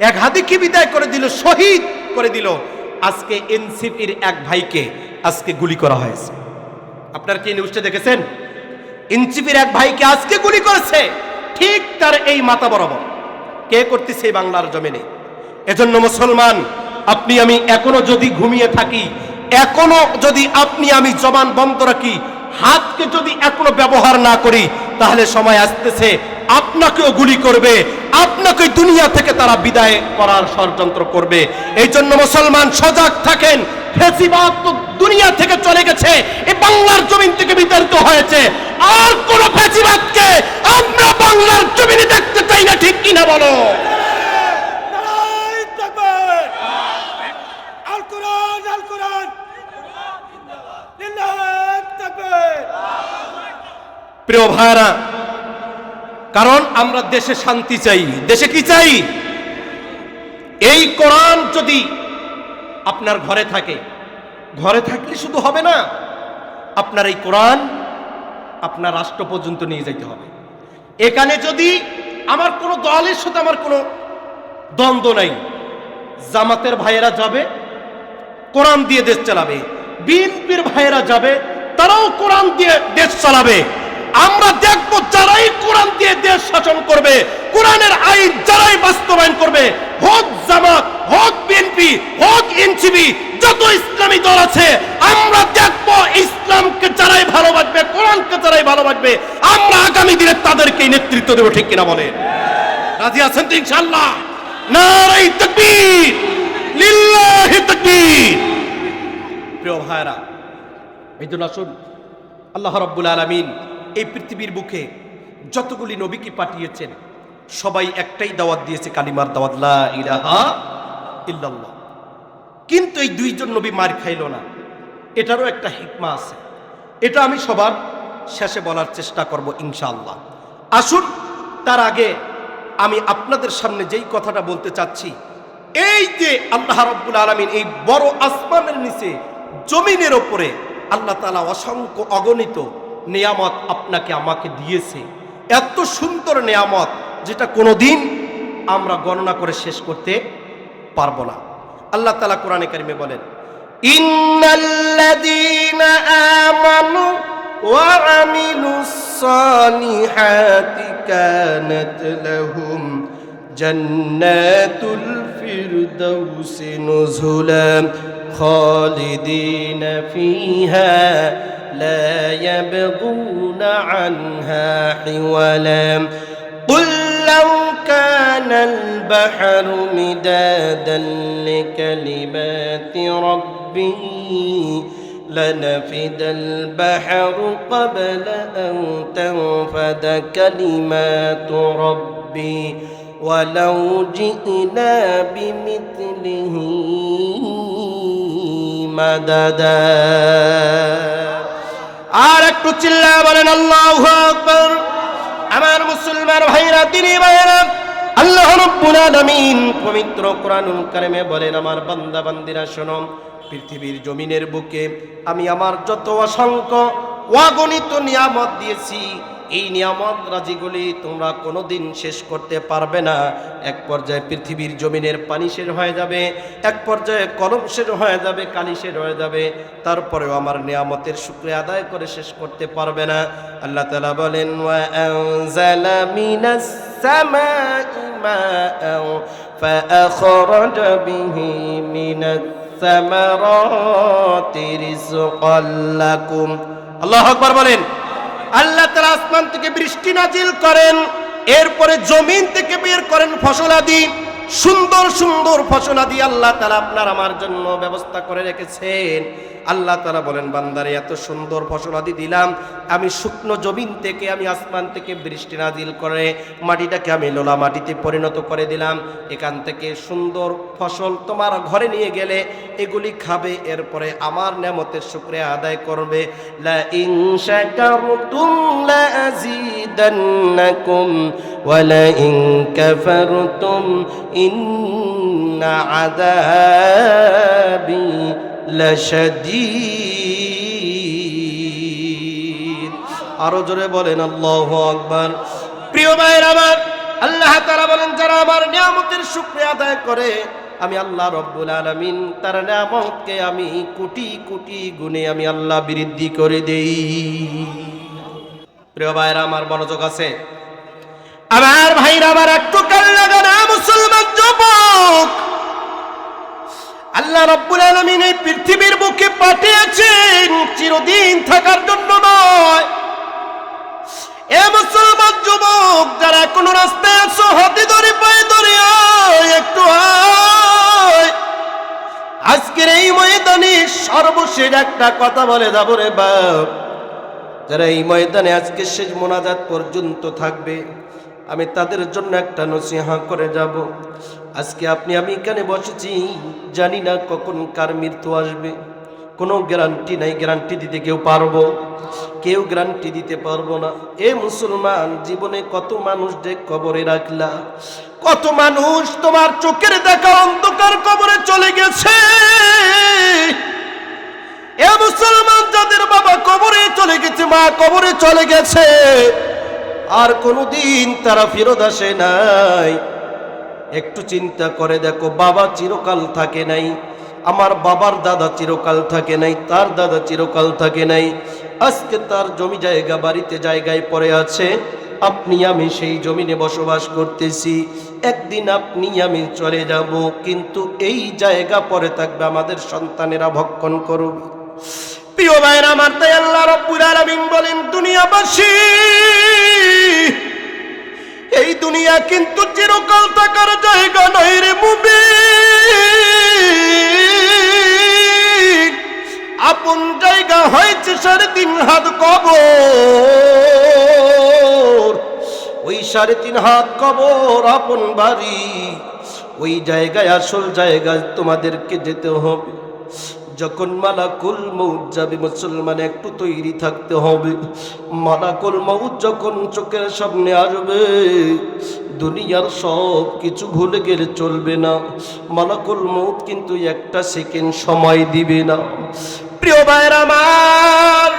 [SPEAKER 1] 1 হাদিকে বিদায় করে দিল, শহীদ করে দিল। আজকে এনসিপির 1 ভাইকে আজকে গুলি করা হয়েছে। আপনারা কি নিউজটা দেখেছেন? এনসিপির 1 ভাইকে আজকে গুলি করেছে, ঠিক তার এই মাথা বরাবর। কে করতেছে বাংলার জমিনে? এজন্য মুসলমান, আপনি আমি এখনো যদি ঘুমিয়ে থাকি, এখনো যদি আপনি আমি জবান বন্ধ রাখি, হাতকে যদি এখনো ব্যবহার না করি, তাহলে সময় আসতেছে আপনাকেও গুলি করবে, আপনাকে দুনিয়া থেকে তারা বিদায় করার ষড়যন্ত্র করবে। এই জন্য মুসলমান সজাগ থাকেন। ফ্যাসিবাদ তো দুনিয়া থেকে চলে গেছে, এই বাংলার জমিন থেকে বিতাড়িত হয়েছে। আর কোন ফ্যাসিবাদকে আমরা বাংলার জমিনে দেখতে চাই না। ঠিক কিনা বলো? প্রিয় ভাইরা, কারণ আমরা দেশে শান্তি চাই। দেশে কি চাই? এই কোরআন যদি আপনার ঘরে থাকে, ঘরে থাকলে শুধু হবে না, আপনার এই কোরআন আপনার রাষ্ট্র পর্যন্ত নিয়ে যেতে হবে। এখানে যদি আমার কোনো দলের সাথে আমার কোনো দ্বন্দ্ব নাই, জামাতের ভাইয়েরা যাবে, কোরআন দিয়ে দেশ চালাবে, বিএনপির ভাইয়েরা যাবে, তারাও কোরআন দিয়ে দেশ চালাবে। আমরা দেখবো যারাই কোরআন দিয়ে দেশ শাসন করবে, কোরআনের আইন যারাই বাস্তবায়ন করবে, হোক জামাত, হোক বিএনপি, হোক এনসিপি, যত ইসলামী দল আছে, আমরা দেখবো ইসলামকে যারাই ভালোবাসবে, কোরআনকে যারাই ভালোবাসবে, আমরা আগামী দিনে তাদেরকে নেতৃত্ব দেব। ঠিক কিনা বলে? রাজি আছেন তো ইনশাআল্লাহ? নারে তাকবীর, লিল্লাহি তাকবীর। প্রিয় ভাইরা, এই জন্য আসুন আল্লাহ রাব্বুল আলামিন এই পৃথিবীর বুকে যতগুলি নবীকে পাঠিয়েছেন সবাই একটাই দাওয়াত দিয়েছে, কালিমার দাওয়াত, লা ইলাহা ইল্লাল্লাহ। কিন্তু এই দুইজন নবী মার খাইল না, এটারও একটা হিকমা আছে। এটা আমি সবার শেষে বলার চেষ্টা করব ইনশাআল্লাহ। আসুন, তার আগে আমি আপনাদের সামনে যেই কথাটা বলতে চাচ্ছি, এই যে আল্লাহ রাব্বুল আলামিন এই বড় আসমানের নিচে জমিনের ওপরে আল্লাহ তাআলা অসংখ্য অগণিত নিয়ামত আপনাকে আমাকে দিয়েছে। এত সুন্দর নিয়ামত যেটা কোনোদিন আমরা গণনা করে শেষ করতে পারবো না। আল্লাহ তাআলা কোরআনে কারিমে বলেন, ইন্নাল্লাযীনা আমানু ওয়া আমিলুস সালিহাতি কানাত লাহুম জান্নাতুল ফিরদাউসি নুজুলা খালিদিনা ফিহা লা ইয়াবগুনা আনহা হিওয়ালা قل لو كان البحر مدادا لكلمات ربي لنفد البحر قبل أن تنفد كلمات ربي ولو جئنا بمثله مددا আর একটু চিল্লা বলেন আল্লাহু আকবার। আমার মুসলমান ভাইরা, দিনী ভাইরা, আল্লাহ রাব্বুল আলামিন পবিত্র কোরআনুল কারিমে বলেন, আমার বান্দা বান্দিরা শোনো, পৃথিবীর জমিনের বুকে আমি আমার যত অসংখ্য অগণিত নিয়ামত দিয়েছি, এই নিয়ামত রাজিগুলি তোমরা কোনোদিন শেষ করতে পারবে না। এক পর্যায়ে পৃথিবীর জমিনের পানি শেষ হয়ে যাবে, এক পর্যায়ে কলম শেষ হয়ে যাবে, কালি শেষ হয়ে যাবে, তারপরেও আমার নিয়ামতের শুকরিয়া আদায় করে শেষ করতে পারবে না। আল্লাহ তাআলা বলেন, ওয়া আনজালা মিনাস সামাই মাআন ফাআখরাজা বিহি মিনাস সামারাতি রিজকাল লাকুম। আল্লাহু আকবার বলেন। আল্লাহ তাআলা আসমান থেকে বৃষ্টি নাজিল করেন, এরপরে জমিন থেকে বের করেন ফসলাদি, সুন্দর সুন্দর ফসলাদি আল্লাহ তাআলা আপনার আমার জন্য ব্যবস্থা করে রেখেছেন। আল্লাহ তাআলা বলেন, বান্দারে এত সুন্দর ফসলাদি দিলাম, আমি শুকনো জমিন থেকে, আমি আসমান থেকে বৃষ্টি নাজিল করে মাটিটাকে আমি লোলা মাটিতে পরিণত করে দিলাম, এখান থেকে সুন্দর ফসল তোমার ঘরে নিয়ে গেলে এগুলি খাবে, এরপরে আমার নেয়ামতের শুকরিয়া আদায় করবে। লা ইন শাকারতুম লা আযীদান্নাকুম ওয়া লা ইন কাফারতুম ইন্না আযাবি লাশাদীদ। আরো জোরে বলেন আল্লাহু আকবার। প্রিয় ভাইরা আমার, আল্লাহ তাআলা বলেন, যারা আমার নিয়ামতের শুকরিয়া আদায় করে আমি আল্লাহ রব্বুল আলামিন তার নিয়ামতকে আমি কোটি কোটি গুণে আমি আল্লাহ বৃদ্ধি করে দেই। প্রিয় ভাইরা আমার, মনোযোগ আছে আমার ভাইরা আমার, একটু কান লাগান মুসলমান যুবক। আল্লাহ রাব্বুল আলামিন এই পৃথিবীর বুকে পাঠিয়েছেন চিরদিন থাকার জন্য নয়। এ মুসলমান যুবক, যারা কোনো রাস্তায় আছো, হাতে ধরে পায়ে ধরে একটু আয়। আজকের এই ময়দানে সর্বশেষ একটা কথা বলে যাব রে বাপ, যারা এই ময়দানে আজকে শেষ মোনাজাত পর্যন্ত থাকবে, আমি তাদের জন্য একটা নসিহা করে যাব। আজকে আপনি আমি এখানে বসেছি, জানি না কখন কার মৃত্যু আসবে, কোনো গ্যারান্টি নাই। গ্যারান্টি দিতে কেউ গ্যারান্টি দিতে পারবো না। এ মুসলমান, জীবনে কত মানুষ যে কবরে রাখলা, কত মানুষ তোমার চোখের দেখা অন্ধকার কবরে চলে গেছে। এ মুসলমান, যাদের বাবা কবরে চলে গেছে, মা কবরে চলে গেছে, আর কোনোদিন তারা ফেরত আসে নাই। একটু চিন্তা করে দেখো, বাবা চিরকাল থাকে নাই, আমার বাবার দাদা চিরকাল থাকে নাই, তার দাদা চিরকাল থাকে নাই। আজকে তার জমি জায়গা বাড়িতে জায়গায় পড়ে আছে, আপনি আমি সেই জমিনে বসবাস করতেছি। একদিন আপনি আমি চলে যাব, কিন্তু এই জায়গা পড়ে থাকবে, আমাদের সন্তানেরা ভক্ষণ করবে। প্রিয় ভাইরা আমার, তাই আল্লাহ রাব্বুল আলামিন বলেন, দুনিয়াবাসী, এই দুনিয়া কিন্তু চিরকাল থাকার জায়গা নয় রে মুমিন। আপন জায়গা হয়েছে 3.5 হাত কবর। 3.5 হাত কবর আপন বাড়ি, ওই জায়গায় আসল জায়গায় তোমাদেরকে যেতে হবে। যখন মালাকুল মউত যাবে মুসলমান একটু তৈরি থাকতে হবে। মালাকুল মউত যখন চোখের সামনে আসবে দুনিয়ার সব কিছু ভুলে গেলে চলবে না। মালাকুল মউত কিন্তু একটা সেকেন্ড সময় দিবে না। প্রিয় ভাইরা আমার,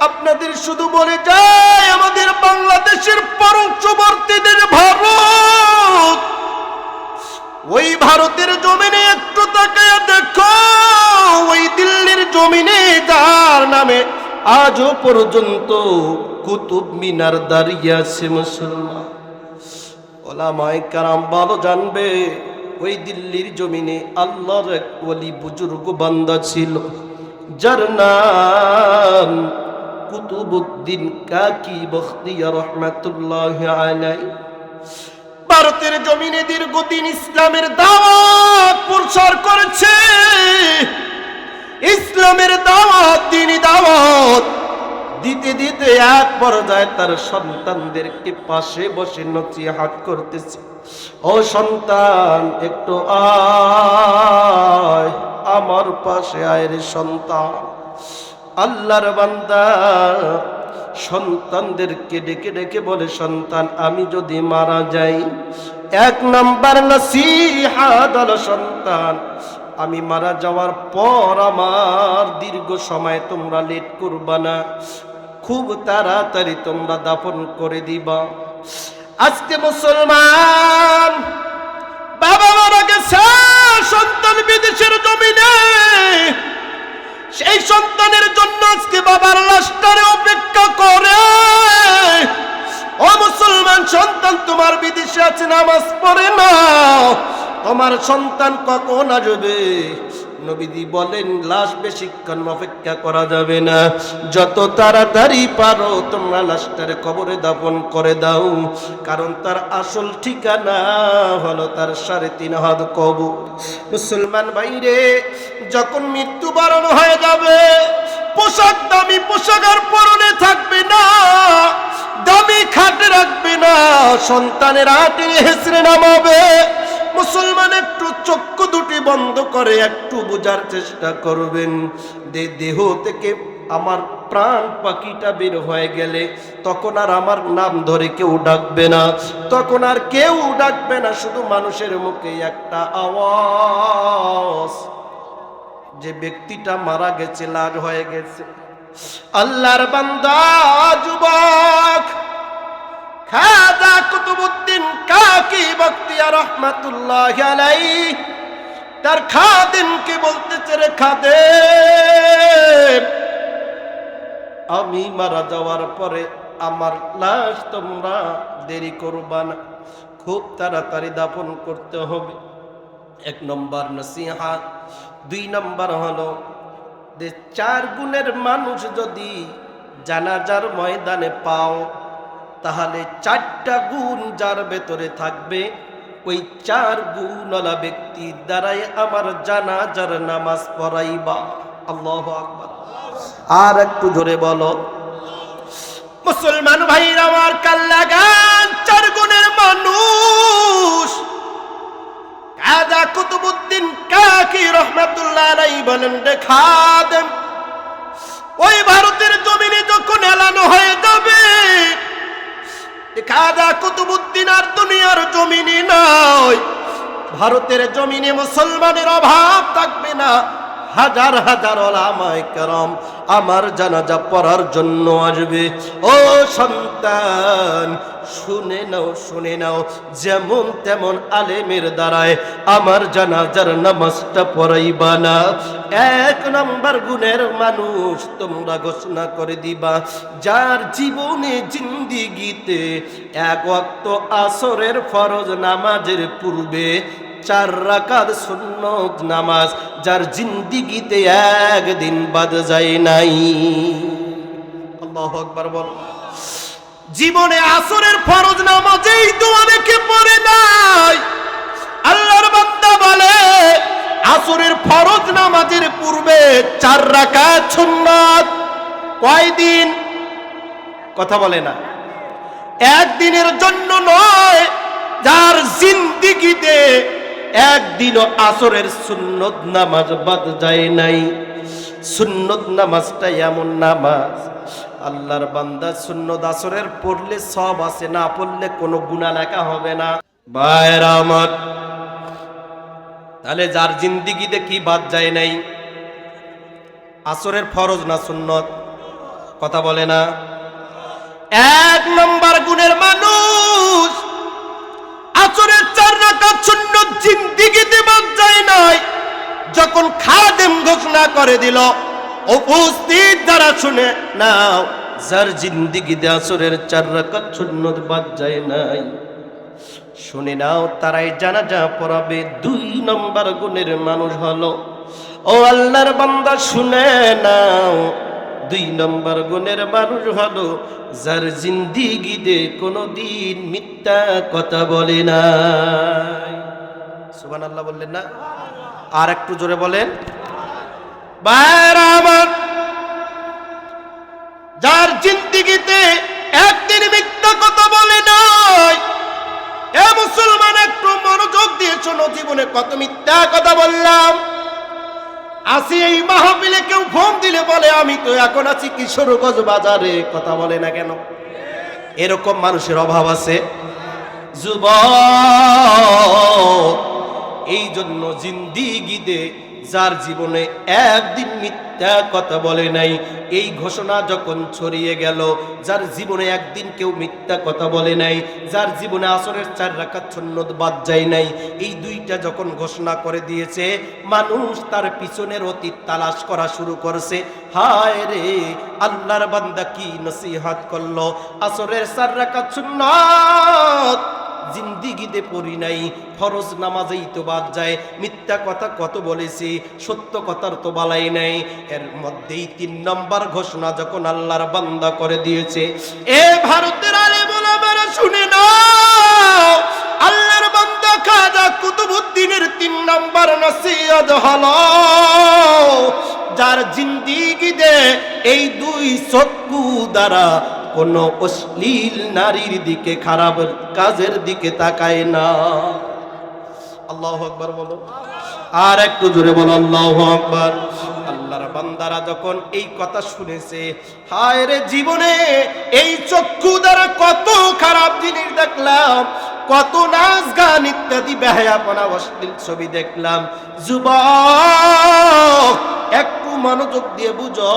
[SPEAKER 1] আপনাদের শুধু বলে যায় আমাদের বাংলাদেশের পার্শ্ববর্তী দেশ ভারত, ওই ভারতের জমিনে একটু তাকায়া দেখো, ওই দিল্লির জমিনে যার নামে আজও পর্যন্ত কুতুব মিনার দাঁড়িয়ে আছে মুসলমান। ওলামায়ে কেরাম ভালো জানবে ওই দিল্লির জমিনে আল্লাহর এক ওলি বুজুর্গ বান্দা ছিল, যার নাম কুতুবউদ্দিন কাকি বখতিয়ার রহমাতুল্লাহি আলাইহি। ভারতের জমিনে দীর্ঘদিন ইসলামের দাওয়াত প্রচার করেছে। ইসলামের দাওয়াত, দ্বীনি দাওয়াত দিতে দিতে এক পর্যায়ে তার সন্তানদেরকে পাশে বসে নসিহত করতেছে, ও সন্তান একটু আয়, আমার পাশে আয় রে সন্তান। আল্লাহর বান্দা সন্তানদেরকে ডেকে ডেকে বলে, সন্তান আমি যদি মারা যাই, 1 নাম্বার নসিহত হলো সন্তান আমি মারা যাওয়ার পর আমার দীর্ঘ সময় তোমরা লেট করবা না, খুব তাড়াতাড়ি তোমরা দাফন করে দিবা। আজকে মুসলমান বাবা মারা গেছে, সন্তান বিদেশের জমিনে, সেই সন্তানের জন্য আজকে বাবার লাশটারে অপেক্ষা করে। ও মুসলমান, সন্তান তোমার বিদেশে আছে, নামাজ পড়ে না, তোমার সন্তান কখন আসবে? নবীজি বলেন লাশ বেশিক্ষণ অপেক্ষা করা যাবে না, যত তাড়াতাড়ি পারো তোমরা লাশটারে কবরে দাফন করে দাও, কারণ তার আসল ঠিকানা হলো তার 3.5 হাত কবর। মুসলমান ভাইরে, যখন মৃত্যুবরণ হয়ে যাবে পোশাক, দামি পোশাক আর পরনে থাকবে না, দামি খাটে রাখবে না, সন্তানের হাতে হেসড়ে নামাবে। মুসলমান একটু চক্ষু দুটি বন্ধ করে একটু বোঝার চেষ্টা করবেন, দেহ থেকে আমার প্রাণ পাখিটা বের হয়ে গেলে তখন আর আমার নাম ধরে কেউ ডাকবে না, তখন আর কেউ ডাকবে না, শুধু মানুষের মুখে একটা আওয়াজ যে ব্যক্তিটা মারা গেছে, লাশ হয়ে গেছে। আল্লাহর বান্দা যুবক খাজা কুতুবউদ্দিন কাকি বখতিয়ার রহমাতুল্লাহি আলাইহি তার খাদেমকে বলতেছে, রে খাদেম, আমি মারা যাওয়ার পরে আমার লাশ তোমরা দেরি করবা না, খুব তাড়াতাড়ি দাফন করতে হবে। 1 নম্বর নসিহত। 2 নম্বর হলো যে 4 গুণের মানুষ যদি জানাজার ময়দানে পাও, তাহলে 4টা গুণ যার ভেতরে থাকবে, ওই 4 গুণওয়ালা ব্যক্তি দ্বারাই আমার জানাজার নামাজ পড়াইবা। আল্লাহু আকবার। আর একটু জোরে বলো। মুসলমান ভাইরা আমার, কাল লাগান 4 গুণের মানুষ। খাজা কুতুবউদ্দিন কাকি রহমাতুল্লাহ আলাইহি বলেন, রে খাদেম, ওই ভারতের জমিনে যখন এলানো হয়ে যাবে খাজা কুতুবউদ্দিন আর দুনিয়ার জমিনে নয়, ভারতের জমিনে মুসলমানের অভাব থাকবে না, হাজার হাজার ওলামায়ে কেরাম আমার জানাজা পড়ার জন্য আসবে। ও সন্তান, শুনে নাও, শুনে নাও, যেমন তেমন আলেমের দ্বারায় আমার জানাজার নামাজটা পড়াইবা না। 1 নম্বর গুণের মানুষ তোমরা ঘোষণা করে দিবা, যার জীবনে জিন্দিগিতে 1 ওয়াক্ত আসরের ফরজ নামাজের পূর্বে 4 রাকাত সুন্নত নামাজ যার জিন্দিগিতে একদিন বাদ যায় নাই। আল্লাহু আকবার বল। জীবনে আসরের ফরজ নামাজেই তো অনেকে পড়ে নাই। আল্লাহর বান্দা বলে আসরের ফরজ নামাজের পূর্বে 4 রাকাত সুন্নাত কয়দিন? কথা বলে না। একদিনের জন্য নয়, যার জিন্দিগিতে একদিনও আসরের সুন্নত নামাজ বাদ যায় নাই। সুন্নত নামাজটা এমন নামাজ, আল্লাহর বান্দা সুন্নত আসরের পড়লে সব আছে, না পড়লে কোনো গুনাহ লেখা হবে না। ভাইরা আমার, তাহলে যার জিন্দিগিতে কি বাদ যায় নাই? আসরের ফরজ না সুন্নত? কথা বলে না। এক নম্বর গুণের মানুষ, আসরের 4 রাকাত সুন্নত জিন্দিগিতে বাদ যায় নাই। যখন খাদেম ঘোষণা করে দিল, উপস্থিত যারা শুনে নাও, যার জিন্দিগিতে আসরের 4 রাকাত সুন্নত বাদ যায় নাই, শুনে নাও, তারাই জানাজা পড়াবে। 2 নম্বর গুণের মানুষ হলো, ও আল্লাহর বান্দা শুনে নাও, 2 নম্বর গুণের মানুষ হলো যার জিন্দিগিতে কোনোদিন মিথ্যা কথা বলে নাই। সুবহানাল্লাহ বললেন না? আর একটু জোরে বলেন। ভাইরা আমার, যার জিন্দিগিতে একদিন মিথ্যা কথা বলে নাই, এ মুসলমান একটু মনোযোগ দিয়ে শোনো, জীবনে কত মিথ্যা কথা বললাম। আসি এই মাহফিলে কেউ ফোন দিলে বলে আমি তো এখন আছি কিশোরগঞ্জ বাজারে, কথা বলে না কেন? এরকম মানুষের অভাব আছে যুবক। এই জন্য জিন্দিগিতে যার জীবনে একদিন মিথ্যা কথা বলে নাই, এই ঘোষণা যখন ছড়িয়ে গেল, যার জীবনে একদিন কেউ মিথ্যা কথা বলে নাই, যার জীবনে আসরের 4 রাকাত সুন্নত বাদ যায় নাই, এই 2টা যখন ঘোষণা করে দিয়েছে, মানুষ তার পিছনের অতীত তালাশ করা শুরু করছে। হায় রে, আল্লাহর বান্দা কি নসিহত করলো, আসরের 4 রাকাত সুন্নত জিন্দিগিতে পড়ি নাই, ফরজ নামাজেই তো বাদ যায়, মিথ্যা কথা কত বলেছি, সত্য কথার তো বালাই নাই। এর মধ্যেই 3 নম্বর ঘোষণা যখন আল্লাহর বান্দা করে দিয়েছে, এ ভারতের আলেম ওলামারা শুনে নাও, আল্লাহর বান্দা খাজা কুতুবউদ্দিনের 3 নম্বর নসিহত হলো, যার জিন্দিগিতে এই 2 চক্ষু দ্বারা কোনো অশ্লীল নারীর দিকে, খারাপ কাজের দিকে তাকায় না। আল্লাহু আকবার বলো, আর একটু জোরে বলো আল্লাহু আকবার। আল্লাহর বান্দারা যখন এই কথা শুনেছে, হায় রে, জীবনে এই চক্ষু দ্বারা কত খারাপ জিনিস দেখলাম, কত নাচ গান ইত্যাদি বেহায়াপনা অশ্লীল ছবি দেখলাম। যুবক, একটু মনোযোগ দিয়ে বুঝো,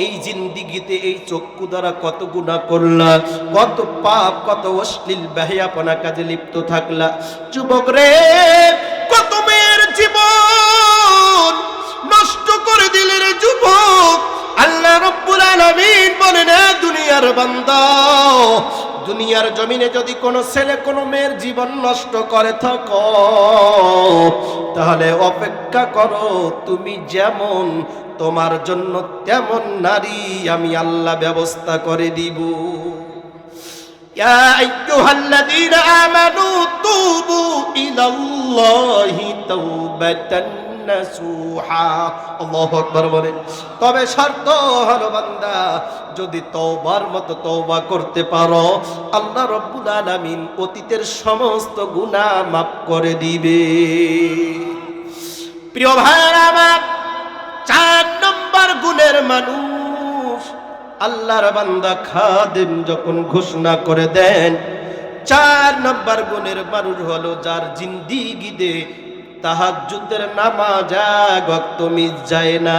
[SPEAKER 1] এই জিন্দিগিতে এই চক্ষু দ্বারা কত গুনাহ করলা, কত পাপ, কত অশ্লীল বেহায়াপনা কাজে লিপ্ত থাকলা। যুবক রে, কত মেয়ের জীবন নষ্ট করে দিলে রে যুবক। আল্লাহ রাব্বুল আলামিন বলেন, দুনিয়ার বান্দা, দুনিয়ার জমিনে যদি কোনো ছেলে কোনো মেয়ের জীবন নষ্ট করে থাকো, তাহলে অপেক্ষা করো, তুমি যেমন তোমার জন্য তেমন নারী আমি আল্লাহ ব্যবস্থা করে দিব। ইয়া আইয়ুহাল্লাযীনা আমানু তুবু ইলাল্লাহি তাওবাতান নাসুহা। আল্লাহু আকবার বলেন। তবে শর্ত হলো বান্দা, যদি তওবার মতো তওবা করতে পারো, আল্লাহ রাব্বুল আলামিন অতীতের সমস্ত গুনাহ মাফ করে দিবে। প্রিয় ভাইরা আমার, 4 নম্বর গুণের মানুষ, আল্লাহর বান্দা খাদেম যখন ঘোষণা করে দেন, 4 নম্বর গুণের মানুষ হলো যার জিন্দিগিতে তাহাজ্জুদের নামাজ এক ওয়াক্ত মিস যায় না।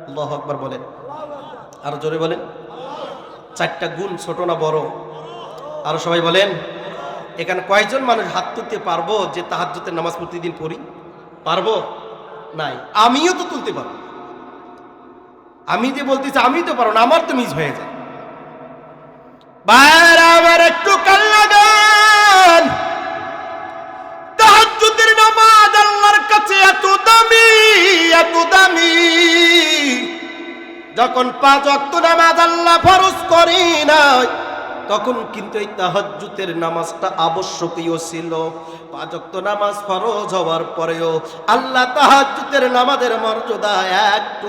[SPEAKER 1] আল্লাহু আকবার বলেন, আর জোরে বলেন। 4টা গুণ, ছোট না বড়? আর সবাই বলেন। এখানে কয়জন মানুষ হাত তুলতে পারবো যে তাহাজ্জুদের নামাজ প্রতিদিন পড়ি? পারবো? নাই। আমিও তো তুলতে পারবো। আমি যে বলতেছি আমি তো পারবো না, আমার তো মিস হয়ে যায়। বাইরে আমার একটু কাল লাগান, তাহাজ্জুদের নামাজ আল্লাহর কাছে এত দামি, এত দামি। যখন 5 ওয়াক্ত নামাজ আল্লাহ ফরজ করি না, তখন কিন্তু এই তাহাজ্জুদের নামাজটা আবশ্যকীয় ছিল। 5 ওয়াক্ত নামাজ ফরজ হওয়ার পরেও আল্লাহ তাহাজ্জুদের নামাজের মর্যাদা একটু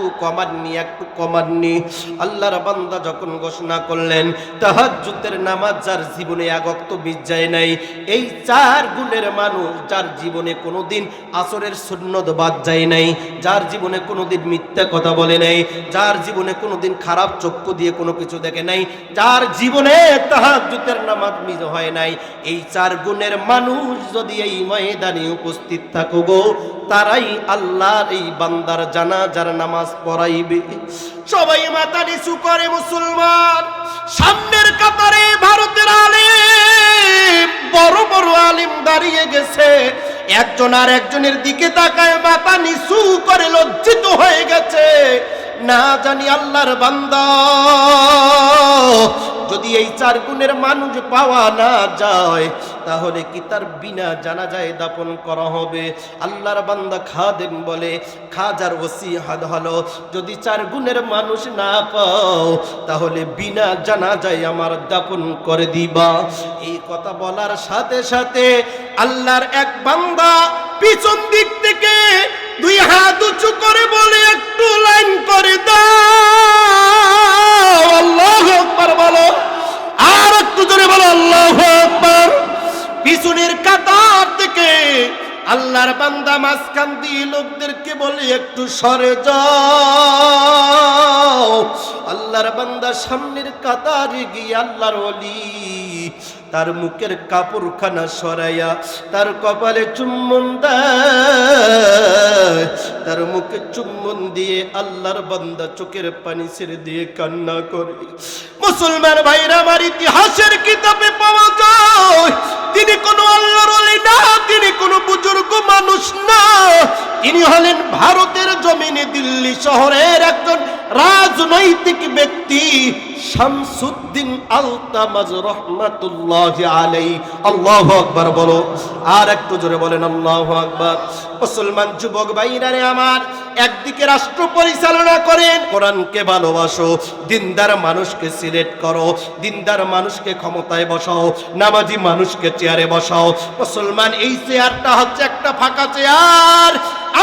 [SPEAKER 1] কমাননি। আল্লাহর বান্দা যখন ঘোষণা করলেন তাহাজ্জুদের নামাজ যার জীবনে 1 ওয়াক্ত মিস যায় নাই, এই 4 গুণের মানুষ যার জীবনে কোনোদিন আসরের সুন্নত বাদ যায় নাই, যার জীবনে কোনোদিন মিথ্যা কথা বলে নাই, যার জীবনে কোনোদিন খারাপ চক্ষু দিয়ে কোনো কিছু দেখে নাই, যার জীবনে তাহাজ্জুদের নামাজ মিস হয় নাই, এই 4 গুণের মানুষ যদি এই ময়দানে উপস্থিত থাকো গো, তারাই আল্লাহর এই বান্দার জানাজার নামাজ পড়াইবে। সবাই মাথা নিচু করে মুসলমান, সামনের কাতারে ভারতের আলেম, বড় বড় আলেম দাঁড়িয়ে গেছে, একজন আর একজনের দিকে তাকায় মাথা নিচু করে লজ্জিত হয়ে গেছে। না জানি আল্লাহর বান্দা যদি এই 4 গুণের মানুষ পাওয়া না যায়, তাহলে কি তার বিনা জানাজায় দাফন করা হবে? আল্লাহর বান্দা খাদেম বলে, খাজার ওসিয়ত হলো যদি 4 গুণের মানুষ না পাও, তাহলে বিনা জানাজায় আমার দাফন করে দিবা। এই কথা বলার সাথে সাথে আল্লাহর এক বান্দা পিছন দিক থেকে 2 হাত উঁচু করে বলে, একটু লাইন করে দাও। আল্লাহু আকবার বলো, আর একটু জোরে বলো আল্লাহু আকবার। পিছনের কাতার থেকে আল্লাহর বান্দা মাঝখান দিয়ে লোকদেরকে বলে, একটু সরে যাও। আল্লাহর বান্দা সামনের কাতারে গিয়ে আল্লাহর ওলি তার মুখের কাপড়খানা সরাইয়া তার কপালে চুম্বন দেয়, তার মুখে চুম্বন দিয়ে আল্লাহর বান্দা চোখের পানি ছেড়ে দিয়ে কান্না করে। মুসলমান ভাইরা, আমার ইতিহাসের কিতাবে পাওয়া যায় তিনি কোনো আল্লাহর ওলি না, তিনি কোনো বুজুর্গ মানুষ না, তিনি হলেন ভারতের জমিনে দিল্লি শহরের একজন রাজনৈতিক ব্যক্তি, শামসুদ্দিন আলতামাজ রহমাতুল্লাহি আলাইহি। আল্লাহু আকবার বলো, আর একটু জোরে বলেন আল্লাহু আকবার। মুসলমান যুবক ভাইরা রে আমার, একদিকে রাষ্ট্র পরিচালনা করেন, কোরআনকে ভালোবাসো, দিনদার মানুষকে সিলেক্ট করো, দিনদার মানুষকে ক্ষমতায় বসাও, নামাজি মানুষকে চেয়ারে বসাও। মুসলমান, এই চেয়ারটা হচ্ছে একটা ফাঁকা চেয়ার,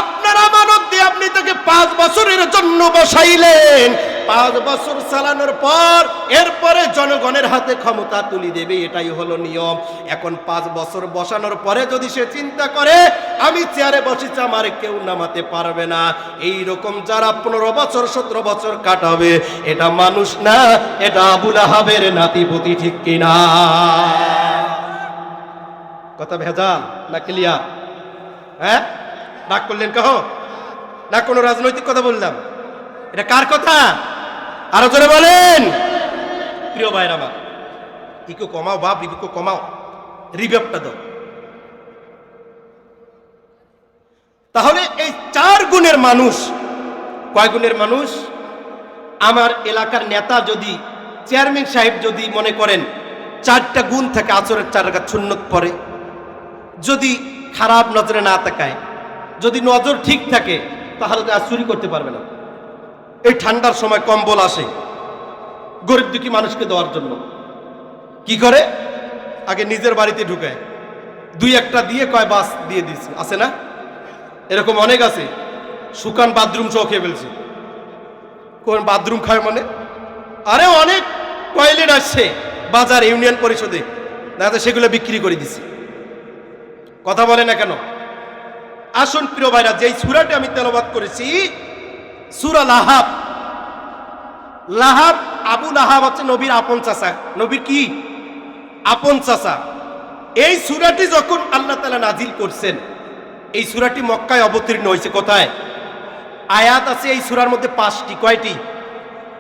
[SPEAKER 1] আপনার আমানত দিয়ে আপনি তাকে 5 বছরের জন্য বসাইলেন, 5 বছর চালানোর পর এরপরে জনগণের হাতে ক্ষমতা তুলে দেবে, এটাই হলো নিয়ম। এখন 5 বছর বসানোর পরে যদি সে চিন্তা করে আমি চেয়ারে বসেছি আমার কেউ নামাতে পারবে না, এই রকম যারা 15 বছর 17 বছর কাটাবে, এটা মানুষ না, এটা আবু লাহাবের নাতিপুতি, ঠিক কিনা? কথা ভেজাল না ক্লিয়ার? হ্যাঁ, রাগ করলেন কহ না? কোনো রাজনৈতিক কথা বললাম? এটা কার কথা? আরো জোরে বলেন। প্রিয় ভাইরা আমার, ইকো কমাও বাপ, ইকো কমাও, রিভাবটা দাও। তাহলে এই 4 গুণের মানুষ, কয় গুণের মানুষ? আমার এলাকার নেতা যদি, চেয়ারম্যান সাহেব যদি মনে করেন 4টা গুণ থাকে, আচরের 4 রাকাত সুন্নত পড়ে, যদি খারাপ নজরে না তাকায়, যদি নজর ঠিক থাকে, তাহলে তো আর চুরি করতে পারবে না। এই ঠান্ডার সময় কম্বল আসে গরিব দুঃখী মানুষকে দেওয়ার জন্য, কি করে? আগে নিজের বাড়িতে ঢুকায়, 2-1টা দিয়ে কয় বাস দিয়ে দিচ্ছে, আছে না? এরকম অনেক আছে, শুকান বাথরুম সহ খেয়ে ফেলছে। কোন বাথরুম খায় মানে? আরে অনেক টয়লেট আসছে বাজার, ইউনিয়ন পরিষদে, দেখা সেগুলো বিক্রি করে দিচ্ছে। কথা বলে না কেন? আসুন প্রিয় ভাইরা, যেই সূরাটি আমি তেলাওয়াত করেছি, সূরা লাহাব। লাহাব, আবু লাহাব হচ্ছে নবীর আপন চাচা। নবীর কি? আপন চাচা। এই সূরাটি যখন আল্লাহ তাআলা নাজিল করছেন, এই সূরাটি মক্কায় অবতীর্ণ হয়েছে। কোথায়? আয়াত আছে এই সূরার মধ্যে 5টি। কয়টি?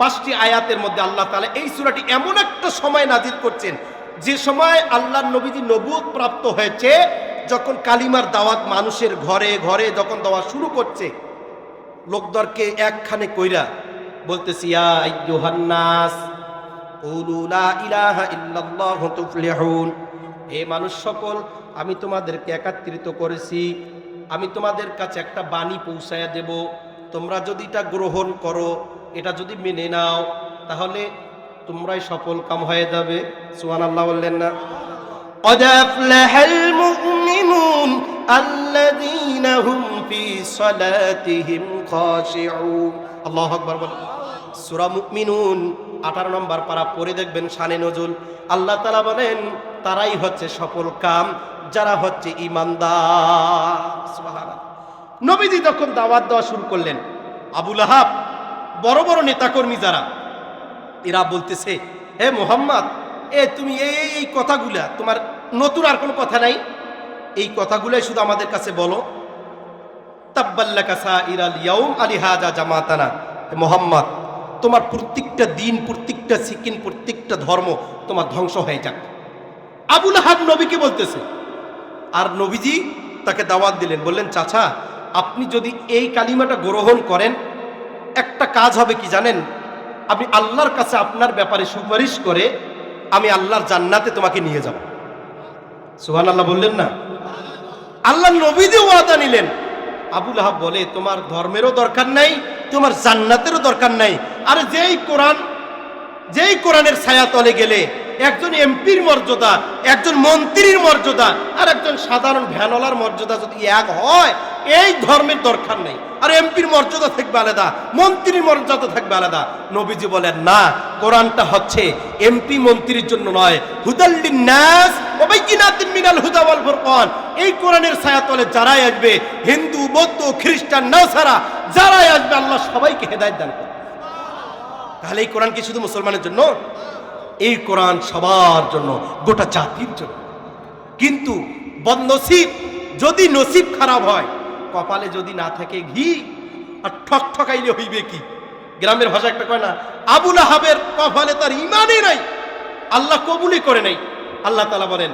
[SPEAKER 1] 5টি আয়াতের মধ্যে আল্লাহ তাআলা এই সূরাটি এমন একটা সময় নাজিল করছেন, যে সময় আল্লাহর নবীজি নবুয়ত প্রাপ্ত হয়েছে, যখন কালিমার দাওয়াত মানুষের ঘরে ঘরে যখন দেওয়া শুরু করছে, লোকদরকে একখানে কইরা বলতেছি, ইয়া আইয়ুহান নাস কুলু লা ইলাহা ইল্লাল্লাহু তুফলিহুন। হে মানুষ সকল, আমি তোমাদেরকে একত্রিত করেছি, আমি তোমাদের কাছে একটা বাণী পৌঁছায়া দেব, তোমরা যদি এটা গ্রহণ করো, এটা যদি মেনে নাও, তাহলে তোমরাই সফল কাম হয়ে যাবে। সুবহানাল্লাহ বললেন না? قد أفلح المؤمنون الذين هم في صلاتهم خاشعون আল্লাহু আকবার বলেন। সূরা মুমিনুন 18 নম্বর পারা পড়ে দেখবেন শানে নজুল। আল্লাহ তাআলা বলেন তারাই হচ্ছে সফল কাম যারা হচ্ছে ঈমানদার। সুবহানাল্লাহ। নবীজি যখন দাওয়াত দেওয়া শুরু করলেন, আবু লাহাব বড় বড় নেতাকর্মী যারা, এরা বলতেছে, হে মুহাম্মদ, তুমি এই কথাগুলা, তোমার নতুন আর কোনো কথা নাই, এই কথাগুলাই শুধু আমাদের কাছে বলো। তাব্বাল্লাকা সাইরাল ইয়াউম আলিহাজা জামাতানা। মুহাম্মদ, তোমার প্রত্যেকটা দিন, প্রত্যেকটা সেকেন্ড, প্রত্যেকটা ধর্ম তোমার ধ্বংস হয়ে যাক। আবু লাহাব নবীকে বলতেছে, আর নবীজি তাকে দাওয়াত দিলেন, বললেন চাচা আপনি যদি এই কালিমাটা গ্রহণ করেন, একটা কাজ হবে কি জানেন? আপনি আল্লাহর কাছে আপনার ব্যাপারে সুপারিশ করে আমি আল্লাহর জান্নাতে তোমাকে নিয়ে যাব। সুবহানাল্লাহ বললেন না? আল্লাহ নবীজি ওয়াদা নিলেন। আবু লাহাব বলে তোমার ধর্মেরও দরকার নাই, তোমার জান্নাতেরও দরকার নাই। আর যেই কোরআনের ছায়া তলে গেলে একজন এমপির মর্যাদা, একজন মন্ত্রীর মর্যাদা আর একজন সাধারণ ভ্যানওয়ালার মর্যাদা যদি এক হয়, এই ধর্মের দরকার নেই। আর এমপির মর্যাদা থাকবে আলাদা, মন্ত্রীর মর্যাদা থাকবে আলাদা। নবীজি বলেন না, কোরআনটা হচ্ছে এমপি মন্ত্রীর জন্য নয়, হুদাল লিন্নাস ওয়া বাইয়িনাতিন মিনাল হুদা ওয়াল ফুরকান। এই কোরআনের ছায়া তলে যারাই আসবে, হিন্দু, বৌদ্ধ, খ্রিস্টান, নাসারা যারাই আসবে, আল্লাহ সবাইকে হেদায়েত দান করবে। তাহলে এই কোরআন কি শুধু মুসলমানের জন্য? এই কোরআন সবার জন্য, গোটা জাতির জন্য। কিন্তু বদনসিব, যদি নসিব খারাপ হয়, কপালে যদি না থাকে ঘি, আর ঠক ঠকাইলে হইবে কি? গ্রামের ভাষা একটা কয় না, আবু লাহাবের কপালে তার ঈমানই নাই, আল্লাহ কবুলই করে নাই। আল্লাহ তাআলা বলেন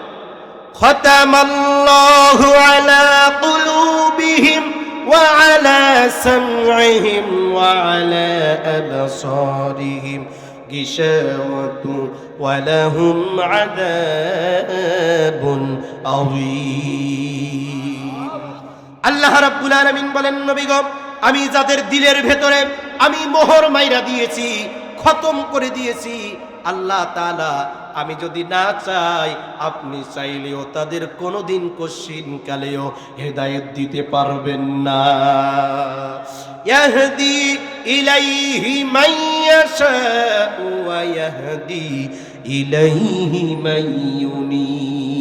[SPEAKER 1] খাতামাল্লাহু আলা কুলুবিহিম ওয়া আলা সামঈহিম ওয়া আলা আবসারিহিম গিশাওয়াতু ওয়া লাহুম আযাবুন আযীম। আল্লাহ রাব্বুল আলামিন বলেন, নবী গো, আমি যাদের দিলের ভেতরে আমি মোহর মাইরা দিয়েছি, খতম করে দিয়েছি, আল্লাহ তাআলা আমি যদি না চাই, আপনি চাইলেও তাদের কোনোদিন কশিন কালেও হেদায়েত দিতে পারবেন না। ইয়াহদি ইলাইহি মাইয়াশাউ ওয়া ইয়াহদি ইলাইহি মাইয়ুনীব।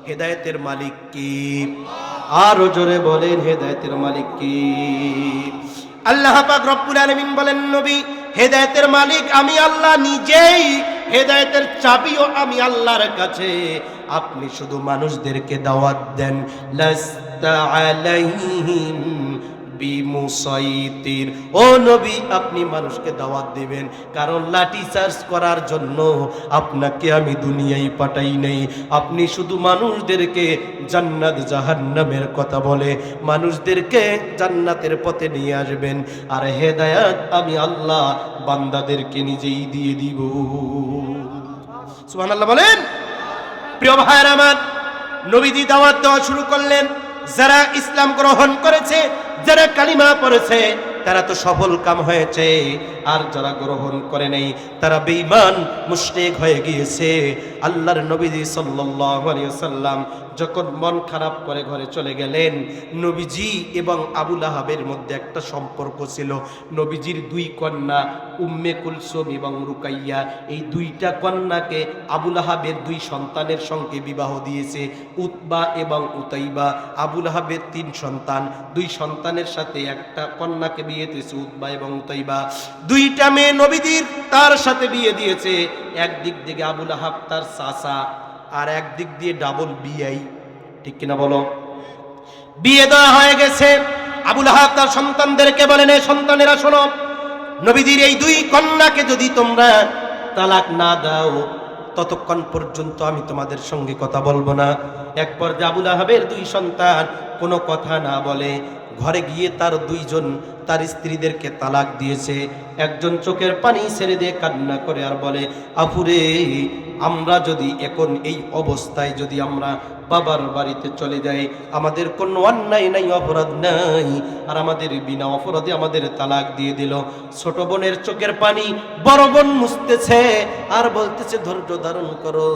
[SPEAKER 1] হেদায়েতের মালিক কে? আরো জোরে বলেন, হেদায়েতের মালিক কে? আল্লাহ পাক রব্বুল আলামিন বলেন, নবী, হেদায়েতের মালিক আমি আল্লাহ নিজেই, হেদায়েতের চাবিও আমি আল্লাহর কাছে। আপনি শুধু মানুষদেরকে দাওয়াত দেন, লাস্তা আলাইহিম বিমুসাইতির। ও নবী, আপনি মানুষকে দাওয়াত দিবেন, কারণ লাঠি চার্জ করার জন্য আপনাকে আমি দুনিয়ায় পাঠাই নাই। আপনি শুধু মানুষদেরকে জান্নাত জাহান্নামের কথা বলে মানুষদেরকে জান্নাতের পথে নিয়ে আসবেন, আর হেদায়েত আমি আল্লাহ বান্দাদেরকে নিজেই দিয়ে দিব। সুবহানাল্লাহ বলেন। প্রিয় ভাইরা আমার, নবীজি দাওয়াত দেওয়া শুরু করলেন। যারা ইসলাম গ্রহণ করেছে, যারা কালিমা পড়েছে, তারা তো সফল কাম হয়েছে, আর যারা গ্রহণ করে নাই তারা বেঈমান মুশরিক হয়ে গিয়েছে। আল্লাহর নবীজি সাল্লাল্লাহু আলাইহি ওয়াসাল্লাম যখন মন খারাপ করে ঘরে চলে গেলেন, নবীজি এবং আবু লাহাবের মধ্যে একটা সম্পর্ক ছিল। নবীজির দুই কন্যা উম্মে কুলসুম এবং রুকাইয়া, এই দুইটা কন্যাকে আবু লাহাবের দুই সন্তানের সঙ্গে বিবাহ দিয়েছে, উতবা এবং উতাইবা। আবু লাহাবের 3 সন্তান, 2 সন্তানের সাথে একটা কন্যাকে বিয়ে দিয়েছে, উতবা এবং উতাইবা। 2টা মেয়ে নবীজির তার সাথে বিয়ে দিয়েছে। একদিক থেকে আবু লাহাব তার চাচা, আর একদিক দিয়ে ডাবল বিয়াই, ঠিক কিনা বলো? বিয়ে দেওয়া হয়ে গেছে। আবু লাহাব তার সন্তানদেরকে বলেন, এই সন্তানেরা শোনো, নবীজির এই 2 কন্যাকে যদি তোমরা তালাক না দাও, ততক্ষণ পর্যন্ত আমি তোমাদের সঙ্গে কথা বলবো না। এক পর্যায়ে আবু লাহাবের 2 সন্তান কোনো কথা না বলে ঘরে গিয়ে তার 2 জন তার স্ত্রীদেরকে তালাক দিয়েছে। একজন চোখের পানি ছেড়ে দিয়ে কান্না করে আর বলে, আফুরে, আমরা যদি এখন এই অবস্থায় যদি আমরা বাবার বাড়িতে চলে যাই, আমাদের কোনো অন্যায় নাই, অপরাধ নাই, আর আমাদের বিনা অপরাধে আমাদের তালাক দিয়ে দিল। ছোট বোনের চোখের পানি বড় বোন মুছতেছে আর বলতেছে ধৈর্য ধারণ করো,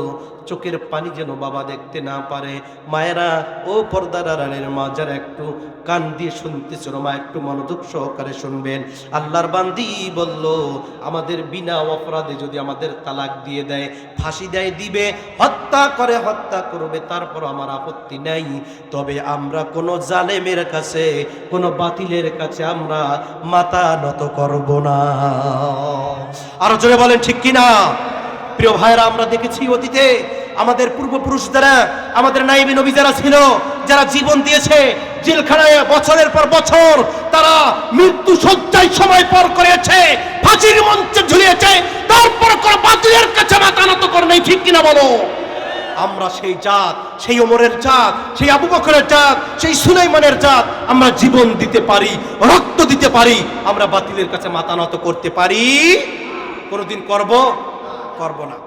[SPEAKER 1] চোখের পানি যেন বাবা দেখতে না পারে। মায়েরা, ও পর্দার আড়ালের মা যারা একটু কান দিয়ে শুনতেছে, মা একটু মনোযোগ সহকারে শুনবেন। আল্লাহর বান্দি বলল, আমাদের বিনা অপরাধে যদি আমাদের তালাক দিয়ে দেয়, ফাঁসি দেয় দিবে, হত্যা করে হত্যা করবে, তারপর আমার আপত্তি নাই। তবে আমরা কোনো জালেমের কাছে, কোনো বাতিলের কাছে আমরা মাথা নত করব না। আরো জোরে বলেন ঠিক কিনা? প্রিয় ভাইরা, আমরা দেখেছি অতীতে আমাদের পূর্বপুরুষ যারা, আমাদের নায়েবে নবী যারা ছিল, যারা জীবন দিয়েছে, জেলখানায় বছরের পর বছর তারা মৃত্যু শয্যায় সময় পার করেছে, ফাঁসির মঞ্চে ঝুলিয়েছে, তারপর কোনো বাতিলের কাছে মাথা নত করে নাই। ঠিক কিনা বলো? আমরা সেই জাত, সেই ওমরের জাত, সেই আবু বকরের জাত, সেই সুলাইমানের জাত। আমরা জীবন দিতে পারি, রক্ত দিতে পারি, আমরা বাতিলের কাছে মাথা নত করতে পারি? কোনোদিন করব না।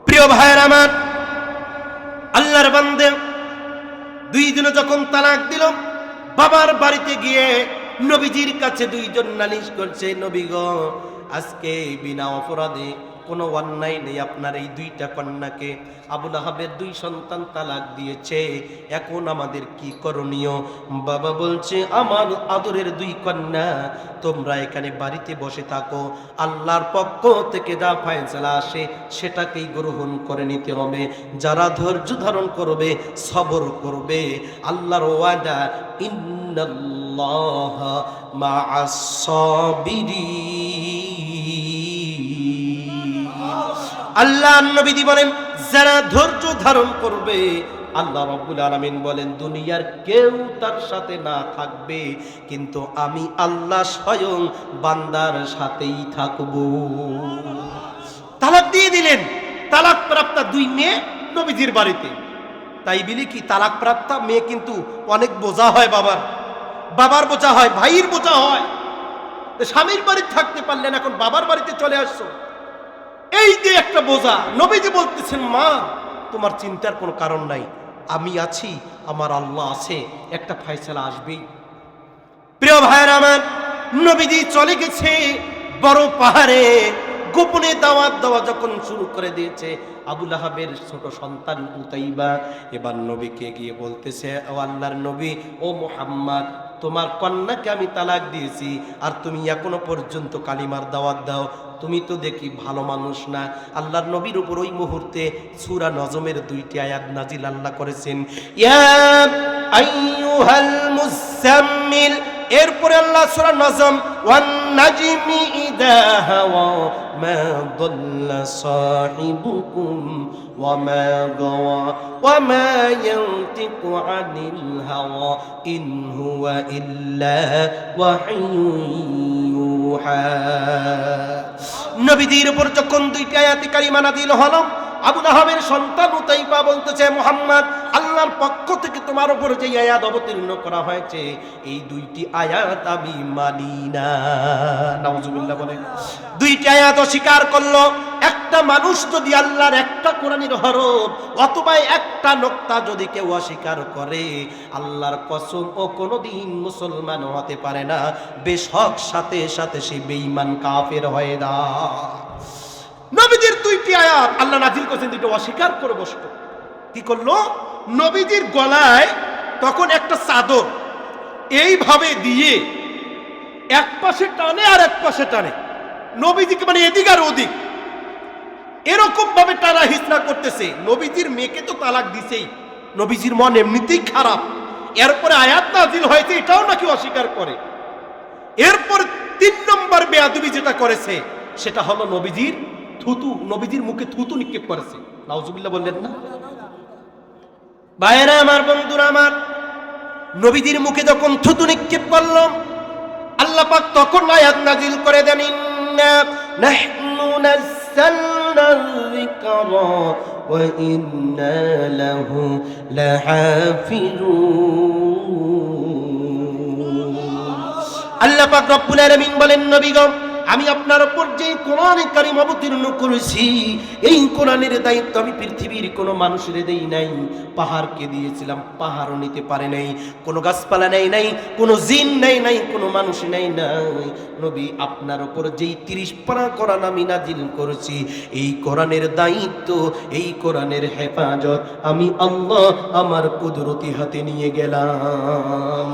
[SPEAKER 1] প্রিয় ভাইয়ের আমার, আল্লাহর বান্দে দুই দিনে যখন তালাক দিল, বাবার বাড়িতে গিয়ে নবীজির কাছে দুইজন নালিশ করছে, নবী গো, আজকে বিনা অপরাধে কোনো অন্যায় নেই, আপনার এই দুইটা কন্যাকে আবু লাহাবের দুই সন্তান তালাক দিয়েছে, এখন আমাদের কি করণীয়? বাবা বলছে, আমার আদরের দুই কন্যা, তোমরা এখানে বাড়িতে বসে থাকো, আল্লাহর পক্ষ থেকে যা ফয়সালা আসে সেটাকেই গ্রহণ করে নিতে হবে। যারা ধৈর্য ধারণ করবে, সবর করবে, আল্লাহর ওয়াদা, ইন্নাল্লাহা মা'আস সাবিরিন। আল্লাহ নবী বলেন, যারা ধৈর্য ধারণ করবে, আল্লাহ রাব্বুল আলামিন বলেন, দুনিয়ার কেউ তার সাথে না থাকবে, কিন্তু আমি আল্লাহ স্বয়ং বান্দার সাথেই থাকব। তালাক দিয়ে দিলেন। তালাক প্রাপ্তা দুই মেয়ে নবীজির বাড়িতে। তাই বলি কি, তালাক প্রাপ্তা মেয়ে কিন্তু অনেক বোঝা হয়, বাবার বোঝা হয়, ভাইয়ের বোঝা হয়। স্বামীর বাড়িতে থাকতে পারলেন, এখন বাবার বাড়িতে চলে আসছো, এই যে একটা বোঝা। নবীজি বলতেছেন, মা, তোমার চিন্তার কোনো কারণ নাই, আমি আছি, আমার আল্লাহ আছে, একটা ফয়সালা আসবেই। প্রিয় ভাইয়ের আমার, নবীজি চলে গেছে বড় পাহাড়ে, গোপনে দাওয়াত দেওয়া যখন শুরু করে দিয়েছে, আবু লাহাবের ছোট সন্তান উতাইবা এবার নবীকে গিয়ে বলতেছে, ও আল্লাহর নবী, ও মুহাম্মদ, তোমার কন্যাকে আমি তালাক দিয়েছি, আর তুমি এখনো পর্যন্ত কালিমার দাওয়াত দাও, তুমি তো দেখি ভালো মানুষ না। আল্লাহর নবীর উপর ওই মুহূর্তে সূরা নজমের দুইটি আয়াত নাজিল আল্লাহ করেছেন, ইয়া আইয়ুহাল মুযাম্মিল। এরপরে আল্লাহ সূরা নজম, ওয়ান নাজমি ইযা হাওয়া মা দাল্লা সাহিবুকুম ওয়া মা গাওয়া ওয়া মা ইয়ানতিকু আনিল হাওয়া ইন হুয়া ইল্লা ওয়াহয়ুন ইউহা। নবীজির উপর যখন দুইটি আয়াতে কারিমা নাযিল হলো, আবু লাহাবের সন্তান উতাইবা বলতেছে, মুহাম্মদ, আল্লাহর পক্ষ থেকে তোমার উপর যে আয়াত অবতীর্ণ করা হয়েছে, এই দুইটি আয়াত আমি মানি না। নাউজুবিল্লাহ বলেন। দুইটি আয়াত অস্বীকার করলো। একটা মানুষ যদি আল্লাহর একটা কোরআনের হরফ অথবা একটা নোক্তা যদি কেউ অস্বীকার করে, আল্লাহর কসম, ও কোনোদিন মুসলমান হতে পারে না, বেশক সাথে সাথে সে বেঈমান কাফের হয়ে যায়। নবীজির দুইটি আয়াত আল্লাহ নাজিল করেছেন, দুটো অস্বীকার করে বসতো। কি করলো? নবীজির গলায় তখন একটা চাদর এইভাবে দিয়ে এক পাশে টানে আর এক পাশে টানে, নবীজিকে মানে এদিক আর ওদিক এরকম ভাবে টানা হিচড়া করতেছে। নবীজির মেয়েকে তো তালাক দিছেই, নবীজির মন এমনিতেই খারাপ, এরপরে আয়াত নাজিল হয়েছে এটাও নাকি অস্বীকার করে। এরপর 3 নম্বর বেয়াদবি যেটা করেছে সেটা হলো নবীজির থুতু, নবীজির মুখে থুতু নিক্ষেপ করেছে। নাউজুবিল্লাহ বললেন না? ভাইরা আমার, বন্ধুরা আমার, নবীজির মুখে যখন থুতু নিক্ষেপ করল, আল্লাহ পাক তখন আয়াত নাজিল করে দেন, ইন্না নাহনু নাযালনা যিকরা ওয়া ইন্না লাহু লাহাফিজুন। আল্লাহ পাক রব্বুল আলামিন বলেন, নবী গো, আমি আপনার উপর যে কোরআন কারীম অবতীর্ণ করেছি, এই কোরআনের দায়িত্ব আমি পৃথিবীর কোনো মানুষের দেই নাই। পাহাড়কে দিয়েছিলাম, পাহাড়ও নিতে পারে নাই। কোনো গাছপালা নেই নাই, কোনো জিন নেই নাই, কোনো মানুষ নেই নাই। নবী, আপনার উপর যেই 30 পারা কোরআন আমি নাজিল করেছি, এই কোরআনের দায়িত্ব, এই কোরআনের হেফাজত আমি আল্লাহ আমার কুদরতি হাতে নিয়ে গেলাম।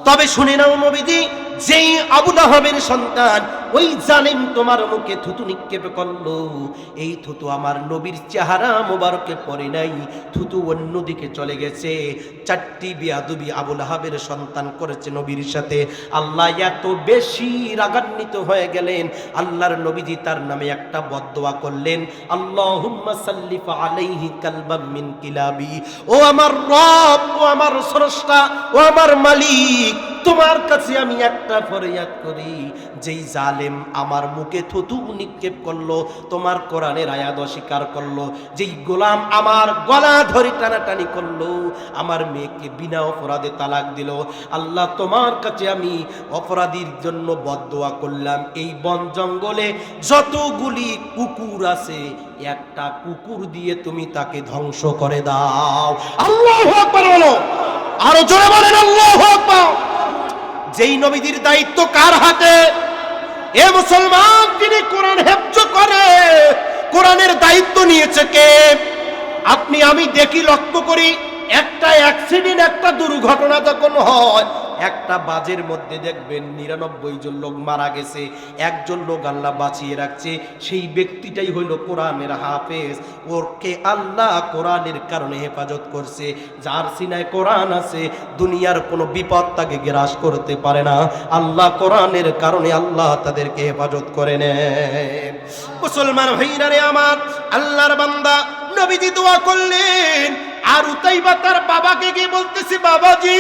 [SPEAKER 1] তবে শুনে নাও নবীজি, যেই আবু লাহাবের সন্তান ওই জালিম তোমার মুখে থুতু নিক্ষেপ করলো, এই থুতু আমার নবীর চেহারা মোবারকে পড়ে নাই, থুতু অন্যদিকে চলে গেছে। 4টি বেয়াদবি আবু লাহাবের সন্তান করেছে নবীর সাথে। আল্লাহ এত বেশি রাগান্বিত হয়ে গেলেন, আল্লাহর নবীজি তার নামে একটা বদদোয়া করলেন, আল্লাহুম্মা সাল্লিফ আলাইহি কালবাম মিন কিলাবি। ও আমার রব, ও আমার স্রষ্টা, ও আমার মালিক, তোমার কাছে আমি একটা ফরিয়াদ করি, যেই জালেম আমার মুখে থুতু নিক্ষেপ করলো, তোমার কোরআনের আয়াত অস্বীকার করলো, যেই গোলাম আমার গলা ধরে টানাটানি করলো, আমার মেয়েকে বিনা অপরাধে তালাক দিল, আল্লাহ তোমার কাছে আমি অপরাধীর জন্য বদদোয়া করলাম, এই বন জঙ্গলে যতগুলি কুকুর আছে একটা কুকুর দিয়ে তুমি তাকে ধ্বংস করে দাও। আল্লাহু আকবার বলো, আরো জোরে বলেন আল্লাহু আকবার। যেই নবীদের দায়িত্ব কার হাতে? এ মুসলমান, তিনি কোরআন হেফজ করে, কোরআনের দায়িত্ব নিয়েছে কে? আপনি আমি দেখি, লক্ষ্য করি, একটা অ্যাক্সিডেন্ট, একটা দুর্ঘটনা যখন হয়, একটা বাজের মধ্যে দেখবেন 99 জন লোক মারা গেছে, একজন লোক আল্লাহ বাঁচিয়ে রাখছে, সেই ব্যক্তিটাই হইল কোরআনের হাফেজ। ওরকে আল্লাহ কোরআনের কারণে হেফাজত করছে। যার সিনায় কোরআন আছে, দুনিয়ার কোনো বিপদ তাকে গ্রাস করতে পারে না। আল্লাহ কোরআনের কারণে আল্লাহ তাদেরকে হেফাজত করে নেন। মুসলমান ভাইরা রে আমার, আল্লাহর বান্দা নবীজি দোয়া করলেন, আর উতাইবা তার বাবাকে গিয়ে বলতেছে, বাবাজি,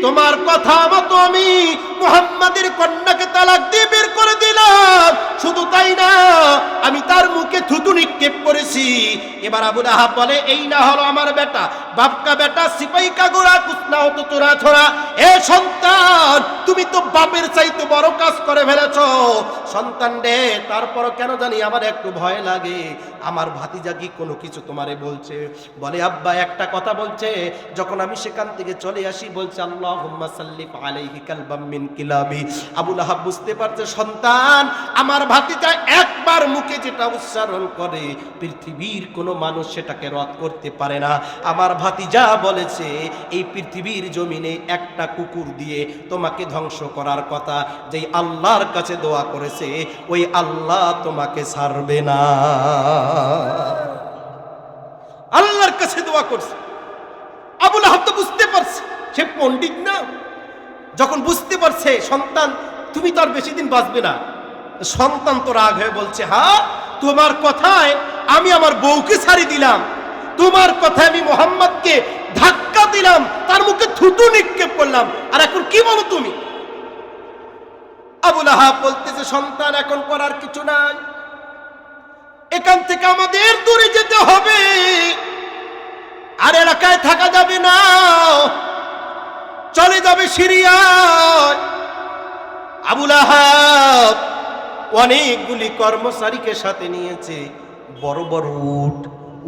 [SPEAKER 1] তোমার কথা মতো আমি মুহাম্মাদের কন্যাকে তালাক দিয়ে বের করে দিলাম। শুধু তাই না, আমি তার মুখে থুতু নিক্ষেপ করেছি। এবার আবু লাহাব বলে, এই না হলো আমার বেটা, বাপকা বেটা সিপাই কা গোরা, কুসনা হতো তোরা ছোড়া। এ সন্তান, তুমি তো বাপের চাইতে বড় কাজ করে ফেলেছ। সন্তান রে, তারপরও কেন জানি আমার একটু ভয় লাগে, আমার ভাতিজা কি কোনো কিছু তোমারে বলছে? বলে, আব্বা একটা কথা বলছে। যখন আমি সেখান থেকে চলে আসি, বলছে, আল্লাহুম্মা সাল্লিফ আলাইহি কালবাম মিন কিলাবি। আবু লাহাব বুঝতে পারছে, সন্তান, আমার ভাতিজা একবার মুখে যেটা উচ্চারণ করে, পৃথিবীর কোনো মানুষ সেটাকে রদ করতে পারে না। আমার ভাতিজা বলেছে, এই পৃথিবীর জমিনে একটা কুকুর দিয়ে তোমাকে ধ্বংস করার কথা, যেই আল্লাহর কাছে দোয়া করেছে, ওই আল্লাহ তোমাকে ছাড়বে না। আল্লাহর কাছে দোয়া করছে। আবু লাহাব তো বুঝতে পারছে, সে পণ্ডিত না। যখন বুঝতে পারছে সন্তান তুমি তো আর বেশি দিন বাঁচবে না, সন্তান তো রাগ হয়ে বলছে, হ্যাঁ, তোমার কথায় আমি আমার বউকে ছাড়ি দিলাম, তোমার কথায় আমি মুহাম্মদকে ধাক্কা দিলাম, তার মুখে থুতু নিক্ষেপ করলাম, আর এখন কি বলো তুমি? আবু লাহাব বলতেছে, সন্তান, এখন করার কিছু নাই, এখান থেকে আমাদের দূরে যেতে হবে, আর এলাকায় থাকা যাবে না, চলে যাবে সিরিয়ায়। আবু লাহাব অনেকগুলি কর্মচারীকে সাথে নিয়েছে, বড় বড়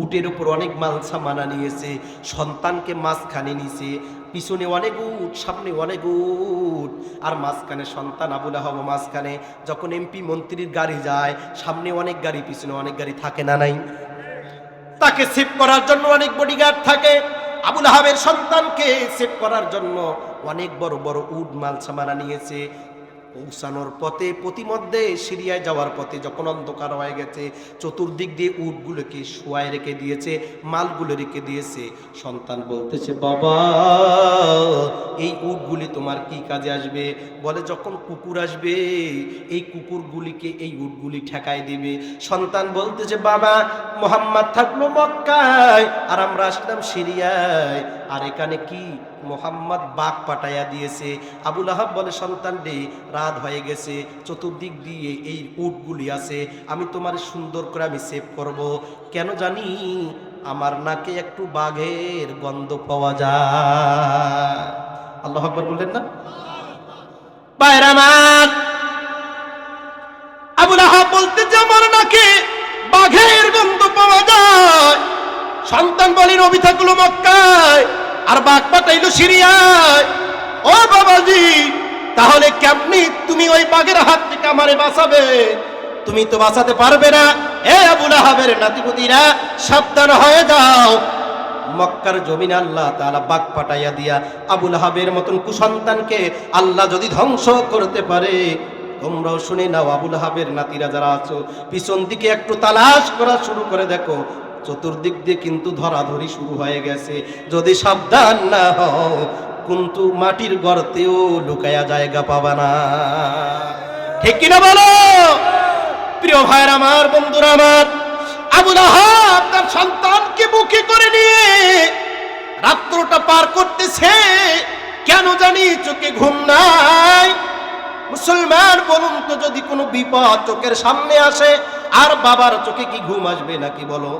[SPEAKER 1] উটের উপর অনেক মাল সামানা নিয়েছে, সন্তানকে মাঝখানে নিয়েছে, পিছনে অনেক উট, সামনে অনেক উট, আর মাঝখানে সন্তান। আবু লাহাব মাঝখানে। যখন এমপি মন্ত্রীর গাড়ি যায়, সামনে অনেক গাড়ি, পিছনে অনেক গাড়ি থাকে না নাই? তাকে সেভ করার জন্য অনেক বডিগার্ড থাকে। আবু লাহাবের সন্তানকে সেভ করার জন্য অনেক বড় বড় উট মাল সামানা নিয়েছে। পৌঁছানোর পথে, প্রতিমধ্যে সিরিয়ায় যাওয়ার পথে যখন অন্ধকার হয়ে গেছে, চতুর্দিক দিয়ে উটগুলোকে শোয়ায় রেখে দিয়েছে, মালগুলো রেখে দিয়েছে। সন্তান বলতেছে, বাবা, এই উটগুলি তোমার কি কাজে আসবে? বলে, যখন কুকুর আসবে, এই কুকুরগুলিকে এই উটগুলি ঠেকায় দিবে। সন্তান বলতেছে, বাবা, মুহাম্মদ থাকলো মক্কায়, আর আমরা আসলাম সিরিয়ায়, আর এখানে কি মুহাম্মদ বাঘ পাঠাইয়া দিয়েছে। আবু লাহাব বলে, সন্তান রে, রাত হয়ে গেছে, চতুর্দিক দিয়ে এই উটগুলি আছে, আমি তোমার সুন্দর করে আমি সেভ করব, কেন জানি আমার নাকে একটু বাঘের গন্ধ পাওয়া যায়। আল্লাহু আকবার বললেন না? বাইরামান আবুল আহাব বলতে যেমন নাকি বাঘের গন্ধ পাওয়া যায়, সন্তান বলি নবী থাকলো মক্কায় আর বাঘ পাঠাইলো সিরিয়ায়। ও বাবাজি, তাহলে কেমনি তুমি ওই বাঘের হাত থেকে আমারে বাঁচাবে? তুমি তো বাঁচাতে পারবে না। এ আবুল আহাবের নাতিপুতিরা, সাবধান হয়ে যাও। মক্কার জমিনে আল্লাহ তাআলা বাঘ পাঠাইয়া দিয়া আবুল আহাবের মতন কুসন্তানকে আল্লাহ যদি ধ্বংস করতে পারে, তোমরাও শুনে নাও, আবুল আহাবের নাতিরা যারা আছো পিছন দিকে একটু তালাশ করা শুরু করে দেখো, চতুর্দিক দিয়ে কিন্তু ধরাধরি শুরু হয়ে গেছে। যদি সাবধান না হও কিন্তু মাটির গর্তেও লুকায়া জায়গা পাবা না। ঠিক কিনা বলো? প্রিয় ভাইরা আমার, বন্ধুরা আমার, আবুল আহাব তার সন্তানকে বুকে করে নিয়ে রাত্রটা পার করতেছে। কেন জানি চোখে ঘুম নাই। মুসলমান বলুন তো, যদি কোনো বিপদ চোখের সামনে আসে আর বাবার চোখে কি ঘুম আসবে নাকি বলো?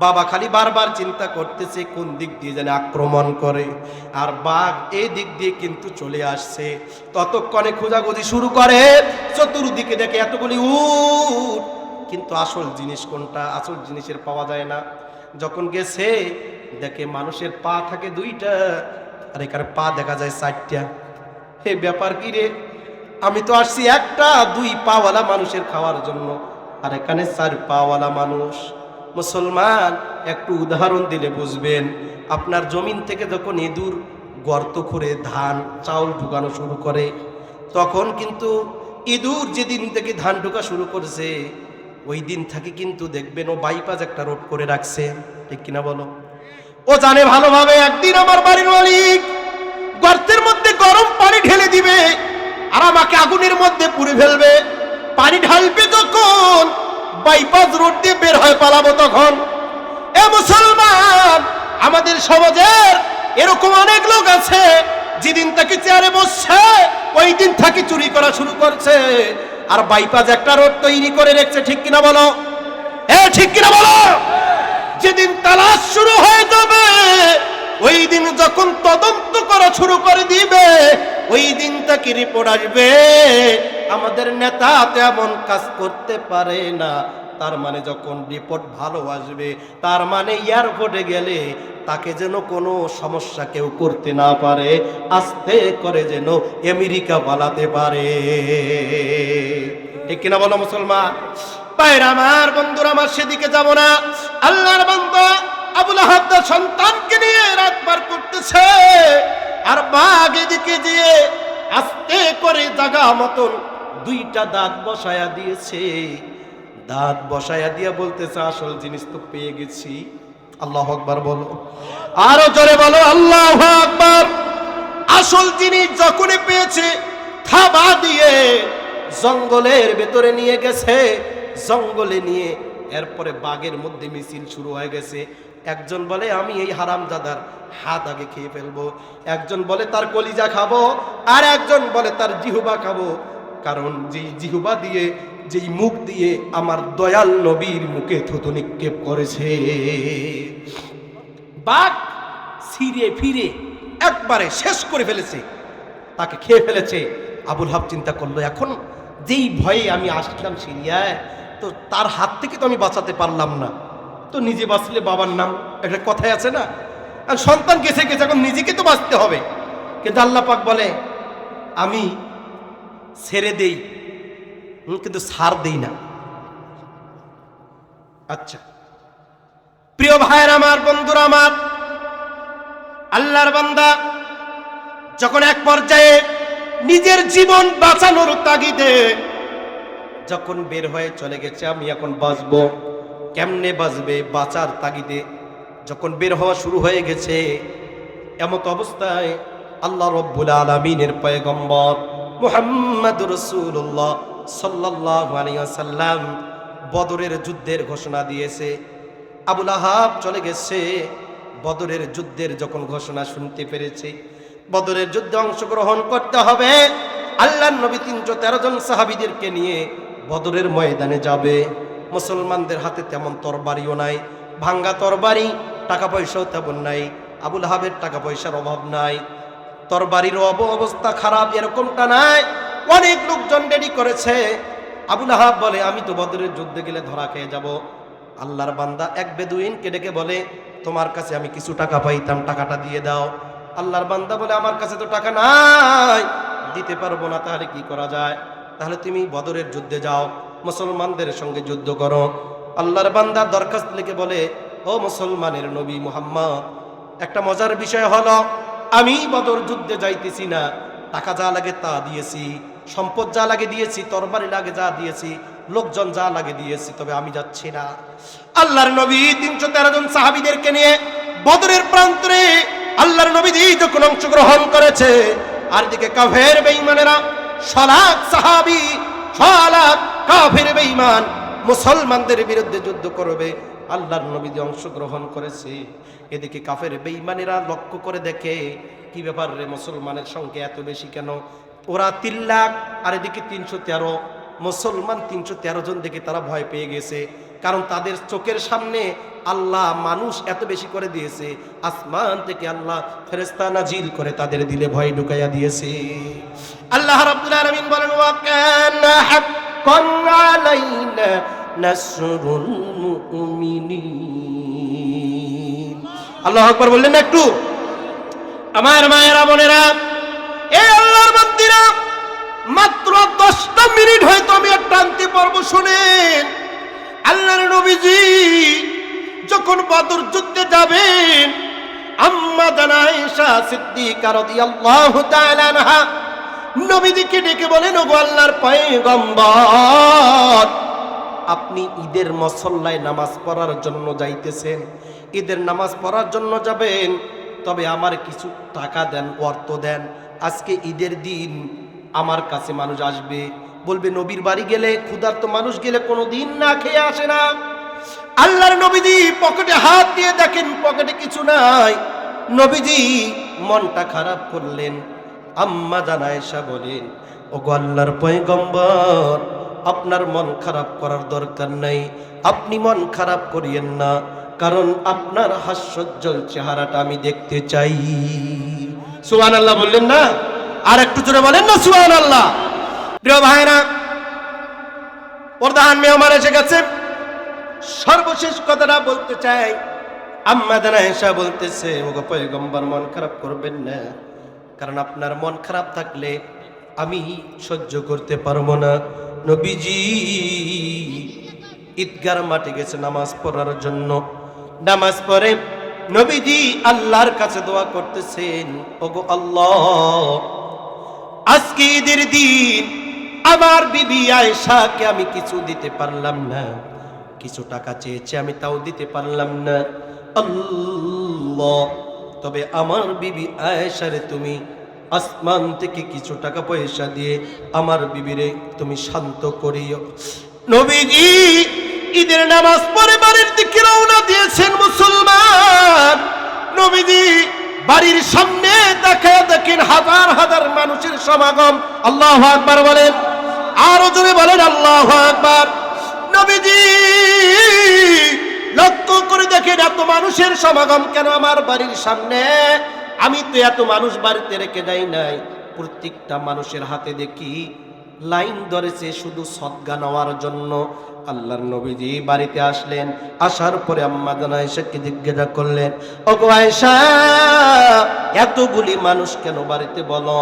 [SPEAKER 1] বাবা খালি বারবার চিন্তা করতেছে কোন দিক দিয়ে যেন আক্রমণ করে, আর বাঘ এই দিক দিয়ে কিন্তু চলে আসছে। ততক্ষণে খোঁজাখুঁজি শুরু করে, চতুর্দিকে দেখে এতগুলি উট, কিন্তু আসল জিনিস কোনটা? আসল জিনিসের পাওয়া যায় না। যখন গেছে দেখে মানুষের পা থাকে 2টা, আর এখানে পা দেখা যায় 4টা। হে ব্যাপার কি রে, আমি তো আসছি একটা 2 পাওয়ালা মানুষের খাওয়ার জন্য, আর এখানে 4 পাওয়ালা মানুষ। মুসলমান, একটু উদাহরণ দিলে বুঝবেন। আপনার জমিন থেকে যখন ইঁদুর গর্ত করে ধান চাউল ঢুকানো শুরু করে, তখন কিন্তু ইঁদুর যেদিন থেকে ধান ঢুকা শুরু করছে ওই দিন থেকে কিন্তু দেখবেন ও বাইপাস একটা রোড করে রাখছে। ঠিক কিনা বলো? ও জানে ভালোভাবে একদিন আমার বাড়ির মালিক গর্তের মধ্যে গরম পানি ঢেলে দিবে আর আমাকে আগুনের মধ্যে পুড়ে ফেলবে। পানি ঢালবে যখন বাইপাস রোড দিয়ে বের হয়ে পালাবো তখন। এ মুসলমান, আমাদের সমাজের এরকম অনেক লোক আছে, যেদিন থেকে চেয়ারে বসছে ওই দিন থেকে চুরি করা শুরু করছে, আর বাইপাস একটা রোড তৈরি করে রেখেছে। ঠিক কিনা বলো? ঠিক কিনা বলো? যেদিন তালাশ শুরু হয়ে যাবে, ওই দিন যখন তদন্ত করা শুরু করে দিবে, ওই দিন থেকে রিপোর্ট আসবে আমাদের নেতা তেমন কাজ করতে পারে না। তার মানে যখন রিপোর্ট ভালো আসবে, তার মানে এয়ারপোর্টে গেলে তাকে যেন কোনো সমস্যা কেউ করতে না পারে, আস্তে করে যেন আমেরিকা পালাতে পারে। ঠিক কিনা বলো মুসলমান? ভাইরা আমার, বন্ধুরা আমার, সেদিকে যাব না। আল্লাহর বান্দা আবুল আহাব তার সন্তানকে নিয়ে রাত পার করতেছে, আর বাঘ এদিকে দিয়ে আস্তে করে জাগা মতন 2টা দাঁত বসায়া দিয়েছে। দাঁত বসায়া দিয়া বলতেছে, আসল জিনিস তো পেয়ে গেছি। আল্লাহু আকবার বলো, আরো জোরে বলো আল্লাহু আকবার। আসল জিনিস যখনই পেয়েছে, থাবা দিয়ে জঙ্গলের ভেতরে নিয়ে গেছে। জঙ্গলে নিয়ে এরপরে বাঘের মধ্যে মিছিল শুরু হয়ে গেছে। একজন বলে আমি এই হারামজাদার হাত আগে খেয়ে ফেলবো, একজন বলে তার কলিজা খাবো, আর একজন বলে তার জিহ্বা খাবো। কারণ যেই জিহ্বা দিয়ে, যেই মুখ দিয়ে আমার দয়াল নবীর মুখে থুতু নিক্ষেপ করেছে। বাঘ ছিঁড়ে ফিরে একবারে শেষ করে ফেলেছে, তাকে খেয়ে ফেলেছে। আবুল আহাব চিন্তা করলো, এখন যেই ভয়ে আমি আসলাম সিরিয়ায়, তো তার হাত থেকে তো আমি বাঁচাতে পারলাম না, তো নিজে বাঁচলে বাবার নাম, একটা কথাই আছে না? আর সন্তান গেছে গেছে, এখন নিজেকে তো বাঁচতে হবে। কিন্তু আল্লাহ পাক বলে আমি ছেড়ে দেই, কিন্তু ছাড় দেই না। আচ্ছা প্রিয় ভাইয়ের আমার, বন্ধুরা আমার, আল্লাহর বান্দা যখন এক পর্যায়ে নিজের জীবন বাঁচানোর তাগিদে যখন বের হয়ে চলে গেছে, আমি এখন বাঁচবো, কেমনে বাঁচবে, বাঁচার তাগিদে যখন বের হওয়া শুরু হয়ে গেছে, এমত অবস্থায় আল্লাহ রব্বুল আলামিনের পয়গম্বর মুহাম্মদুর রাসূলুল্লাহ সাল্লাল্লাহু আলাইহি ওয়াসাল্লাম বদরের যুদ্ধের ঘোষণা দিয়েছে। আবুল আহাব চলে গেছে। বদরের যুদ্ধের যখন ঘোষণা শুনতে পেরেছে, বদরের যুদ্ধে অংশগ্রহণ করতে হবে, আল্লাহর নবী 313 জন সাহাবীদেরকে নিয়ে বদরের ময়দানে যাবে। মুসলমানদের হাতে তেমন তরবারিও নাই, ভাঙ্গা তরবারি, টাকা পয়সাও তেমন নাই। আবুল আহাবের টাকা পয়সার অভাব নাই, তোর বাড়ির অবস্থা খারাপ এরকমটা নাই, অনেক লোকজন রেডি করেছে। আবু লাহাব বলে আমি তো বদরের যুদ্ধে গেলে ধরা খেয়ে যাব। আল্লাহর বান্দা এক বেদুইনকে ডেকে বলে তোমার কাছে আমি কিছু টাকা পাইতাম, টাকাটা দিয়ে দাও। আল্লাহর বান্দা বলে আমার কাছে তো টাকা নাই, দিতে পারবো না। তাহলে কি করা যায়? তাহলে তুমি বদরের যুদ্ধে যাও, মুসলমানদের সঙ্গে যুদ্ধ করো। আল্লাহর বান্দা দরখাস্ত লিখে বলে ও মুসলমানের নবী মুহাম্মদ, একটা মজার বিষয় হলো আমি বদর যুদ্ধে যাইতেছি না, টাকা যা লাগে তা দিয়েছি, সম্পদ যা লাগে দিয়েছি, তরবারি লাগে যা দিয়েছি, লোকজন যা লাগে দিয়েছি, তবে আমি যাচ্ছি না। আল্লাহর নবী 313 জন সাহাবীদেরকে নিয়ে বদরের প্রান্তরে আল্লাহর নবী যখন অংশগ্রহণ করেছে, আর দিকে কাফের বেঈমানেরা 100 লাখ সাহাবী, 100 লাখ কাফের বেঈমান মুসলমানদের বিরুদ্ধে যুদ্ধ করবে, আল্লাহর নবী অংশগ্রহণ করেছে। এদিকে কাফের বেঈমানেরা লক্ষ্য করে দেখে কি ব্যাপার রে, মুসলমানের সংখ্যা এত বেশি কেন? ওরা 3 লাখ আর এদিকে 313, মুসলমান 313 জন দেখে তারা ভয় পেয়ে গেছে। কারণ তাদের চোখের সামনে আল্লাহ মানুষ এত বেশি করে দিয়েছে, আসমান থেকে আল্লাহ ফেরেশতা নাজিল করে তাদের দিলে ভয় ঢুকাইয়া দিয়েছে। আল্লাহ রাব্বুল আলামিন বলেন ওয়া কানা হাক্কান আলাইনা নাসরুল মুমিনিন। আল্লাহু আকবার বললেন না একটু? আমার মায়েরা বোনেরা, এই আল্লাহর বান্দিরা, মাত্র 10টা মিনিট হয়তো আমি একটা আনতে পারবো। শুনেন, আল্লাহর নবীজি যখন বদর যুদ্ধে যাবেন, আম্মা জানা আয়েশা সিদ্দিকা রাদিয়াল্লাহু তাআলা আনহা নবীজিকে ডেকে বলেন ওগো আল্লাহর পয়গম্বর, আপনি ঈদের মুসল্লায় নামাজ পড়ার জন্য যাইতেছেন, ঈদের নামাজ পড়ার জন্য যাবেন, তবে আমার কিছু টাকা দেন, অর্থ দেন। আজকে ঈদের দিন আমার কাছে মানুষ আসবে, বলবে নবীর বাড়ি গেলে, ক্ষুধার্ত মানুষ গেলে কোনো দিন না খেয়ে আসে না। আল্লাহর নবীজি পকেটে হাত দিয়ে দেখেন পকেটে কিছু নাই। নবীজি মনটা খারাপ করলেন। আম্মা জানা আয়েশা বলেন ওগো আল্লাহর পয়গম্বর, আপনার মন খারাপ করার দরকার নাই, আপনি মন খারাপ করিয়েন না, কারণ আপনার হাস্যোজ্জ্বল চেহারাটা আমি দেখতে চাই। সুবহানাল্লাহ বললেন না? আর একটু জোরে বলেন না সুবহানাল্লাহ। প্রিয় ভাইরা, প্রধান মেহমান এসে গেছে। সর্বশেষ কথাটা বলতে চাই। আম্মা জানা আয়েশা বলতেছে ওগো পয়গম্বর, মন খারাপ করবেন না, কারণ আপনার মন খারাপ থাকলে আমি সহ্য করতে পারবো না। নবীজি ঈদগার মাঠে গেছে নামাজ পড়ার জন্য। নামাজ পড়ে নবীজি আল্লাহর কাছে দোয়া করতেছেন ওগো আল্লাহ, আজকে ঈদের দিন আমার বিবি আয়েশাকে আমি কিছু দিতে পারলাম না, কিছু টাকা চেয়েছে আমি তাও দিতে পারলাম না। আল্লাহ, তবে আমার বিবি আয়েশারে তুমি আসমান থেকে কিছু টাকা পয়সা দিয়ে আমার বিবিরে তুমি শান্ত করিও। নবীজি ঈদের নামাজ পড়ে বাড়ির দিকে রওনা দিয়েছেন। মুসলমান নবীজি বাড়ির সামনে দেখেন হাজার হাজার মানুষের সমাগম। আল্লাহু আকবার বলেন, আরো জোরে বলেন আল্লাহু আকবার। নবীজি লক্ষ্য করে দেখেন এত মানুষের সমাগম কেন আমার বাড়ির সামনে? আমি তো এত মানুষ বাড়িতে রেখে যাই নাই, প্রত্যেকটা মানুষের হাতে দেখি লাইন ধরেছে শুধু সদকা নেওয়ার জন্য। আল্লাহর নবীজি বাড়িতে আসলেন, আসার পরে আম্মা জানা আয়েশাকে জিজ্ঞাসা করলেন ওগো আয়েশা, এতগুলি মানুষ কেন বাড়িতে বলো?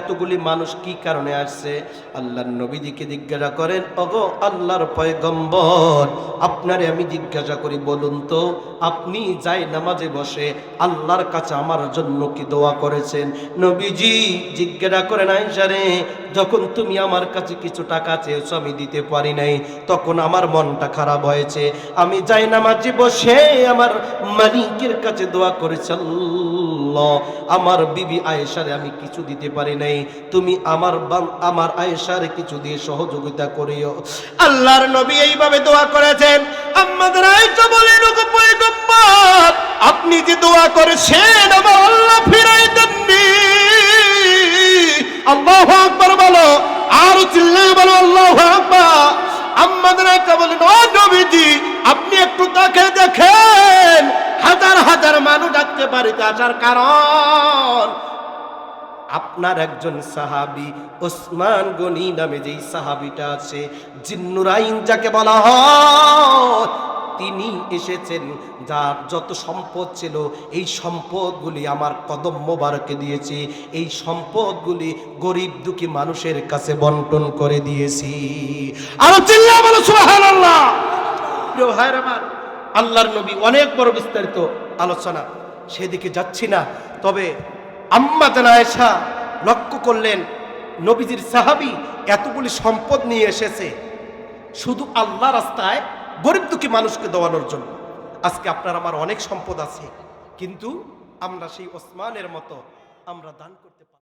[SPEAKER 1] এতগুলি মানুষ কি কারণে আসছে? আল্লাহর নবীজিকে জিজ্ঞাসা করেন ওগো আল্লাহর পয়গম্বর, আপনারে আমি জিজ্ঞাসা করি বলুন তো, আপনি যাই নামাজে বসে আল্লাহর কাছে আমার জন্য কি দোয়া করেছেন? নবীজি জিজ্ঞাসা করেন আয়েশা রে, যখন তুমি আমার কাছে কিছু টাকা চেয়েছো আমি দিতে পারি নাই, তখন আমার মনটা খারাপ হয়েছে। আমি যাই নামাজে বসে আমার মালিকের কাছে দোয়া করেছি, আল্লাহ আমার বিবি আয়েশারে আমি কিছু দিতে পারি নাই, তুমি আমার আয়েশারে কিছু দিয়ে সহযোগিতা করিও। আল্লাহর নবী এইভাবে দোয়া করেছেন। আমাদের আয়েশা বলেন ওগো পয়গম্বর, আপনি যে দোয়া করেছেন আমার আল্লাহ ফিরাই দেননি। আল্লাহু আকবার বলো, আর চিল্লায়ে বলো আল্লাহু আকবার। আমাদের আয়েশা বলেন ও নবীজি, আপনি একটু তাকে দেখেন হাজার হাজার মানুষ আজকে বাড়িতে আসার কারণ আপনার একজন সাহাবী ওসমান গনি নামে যেই সাহাবীটা আছে, জিন্নুরাইন যাকে বলা হয়, তিনি এসেছেন, যার যত সম্পদ ছিল এই সম্পদগুলি আমার কদম মোবারকে দিয়েছি, এই সম্পদগুলি গরিব দুঃখী মানুষের কাছে বন্টন করে দিয়েছি। আরো চিল্লায়া বলো সুবহানাল্লাহ। প্রিয় ভাইরা আমার, আল্লাহর নবী অনেক বড় বিস্তারিত আলোচনা, সেদিকে যাচ্ছি না। তবে আম্মা জান আয়েশা লক্ষ্য করলেন নবীজির সাহাবী এতগুলি সম্পদ নিয়ে এসেছে শুধু আল্লাহ রাস্তায় গরিব দুঃখী মানুষকে দেওয়ানোর জন্য। আজকে আপনার আমার অনেক সম্পদ আছে, কিন্তু আমরা সেই ওসমানের মতো আমরা দান করতে পারি।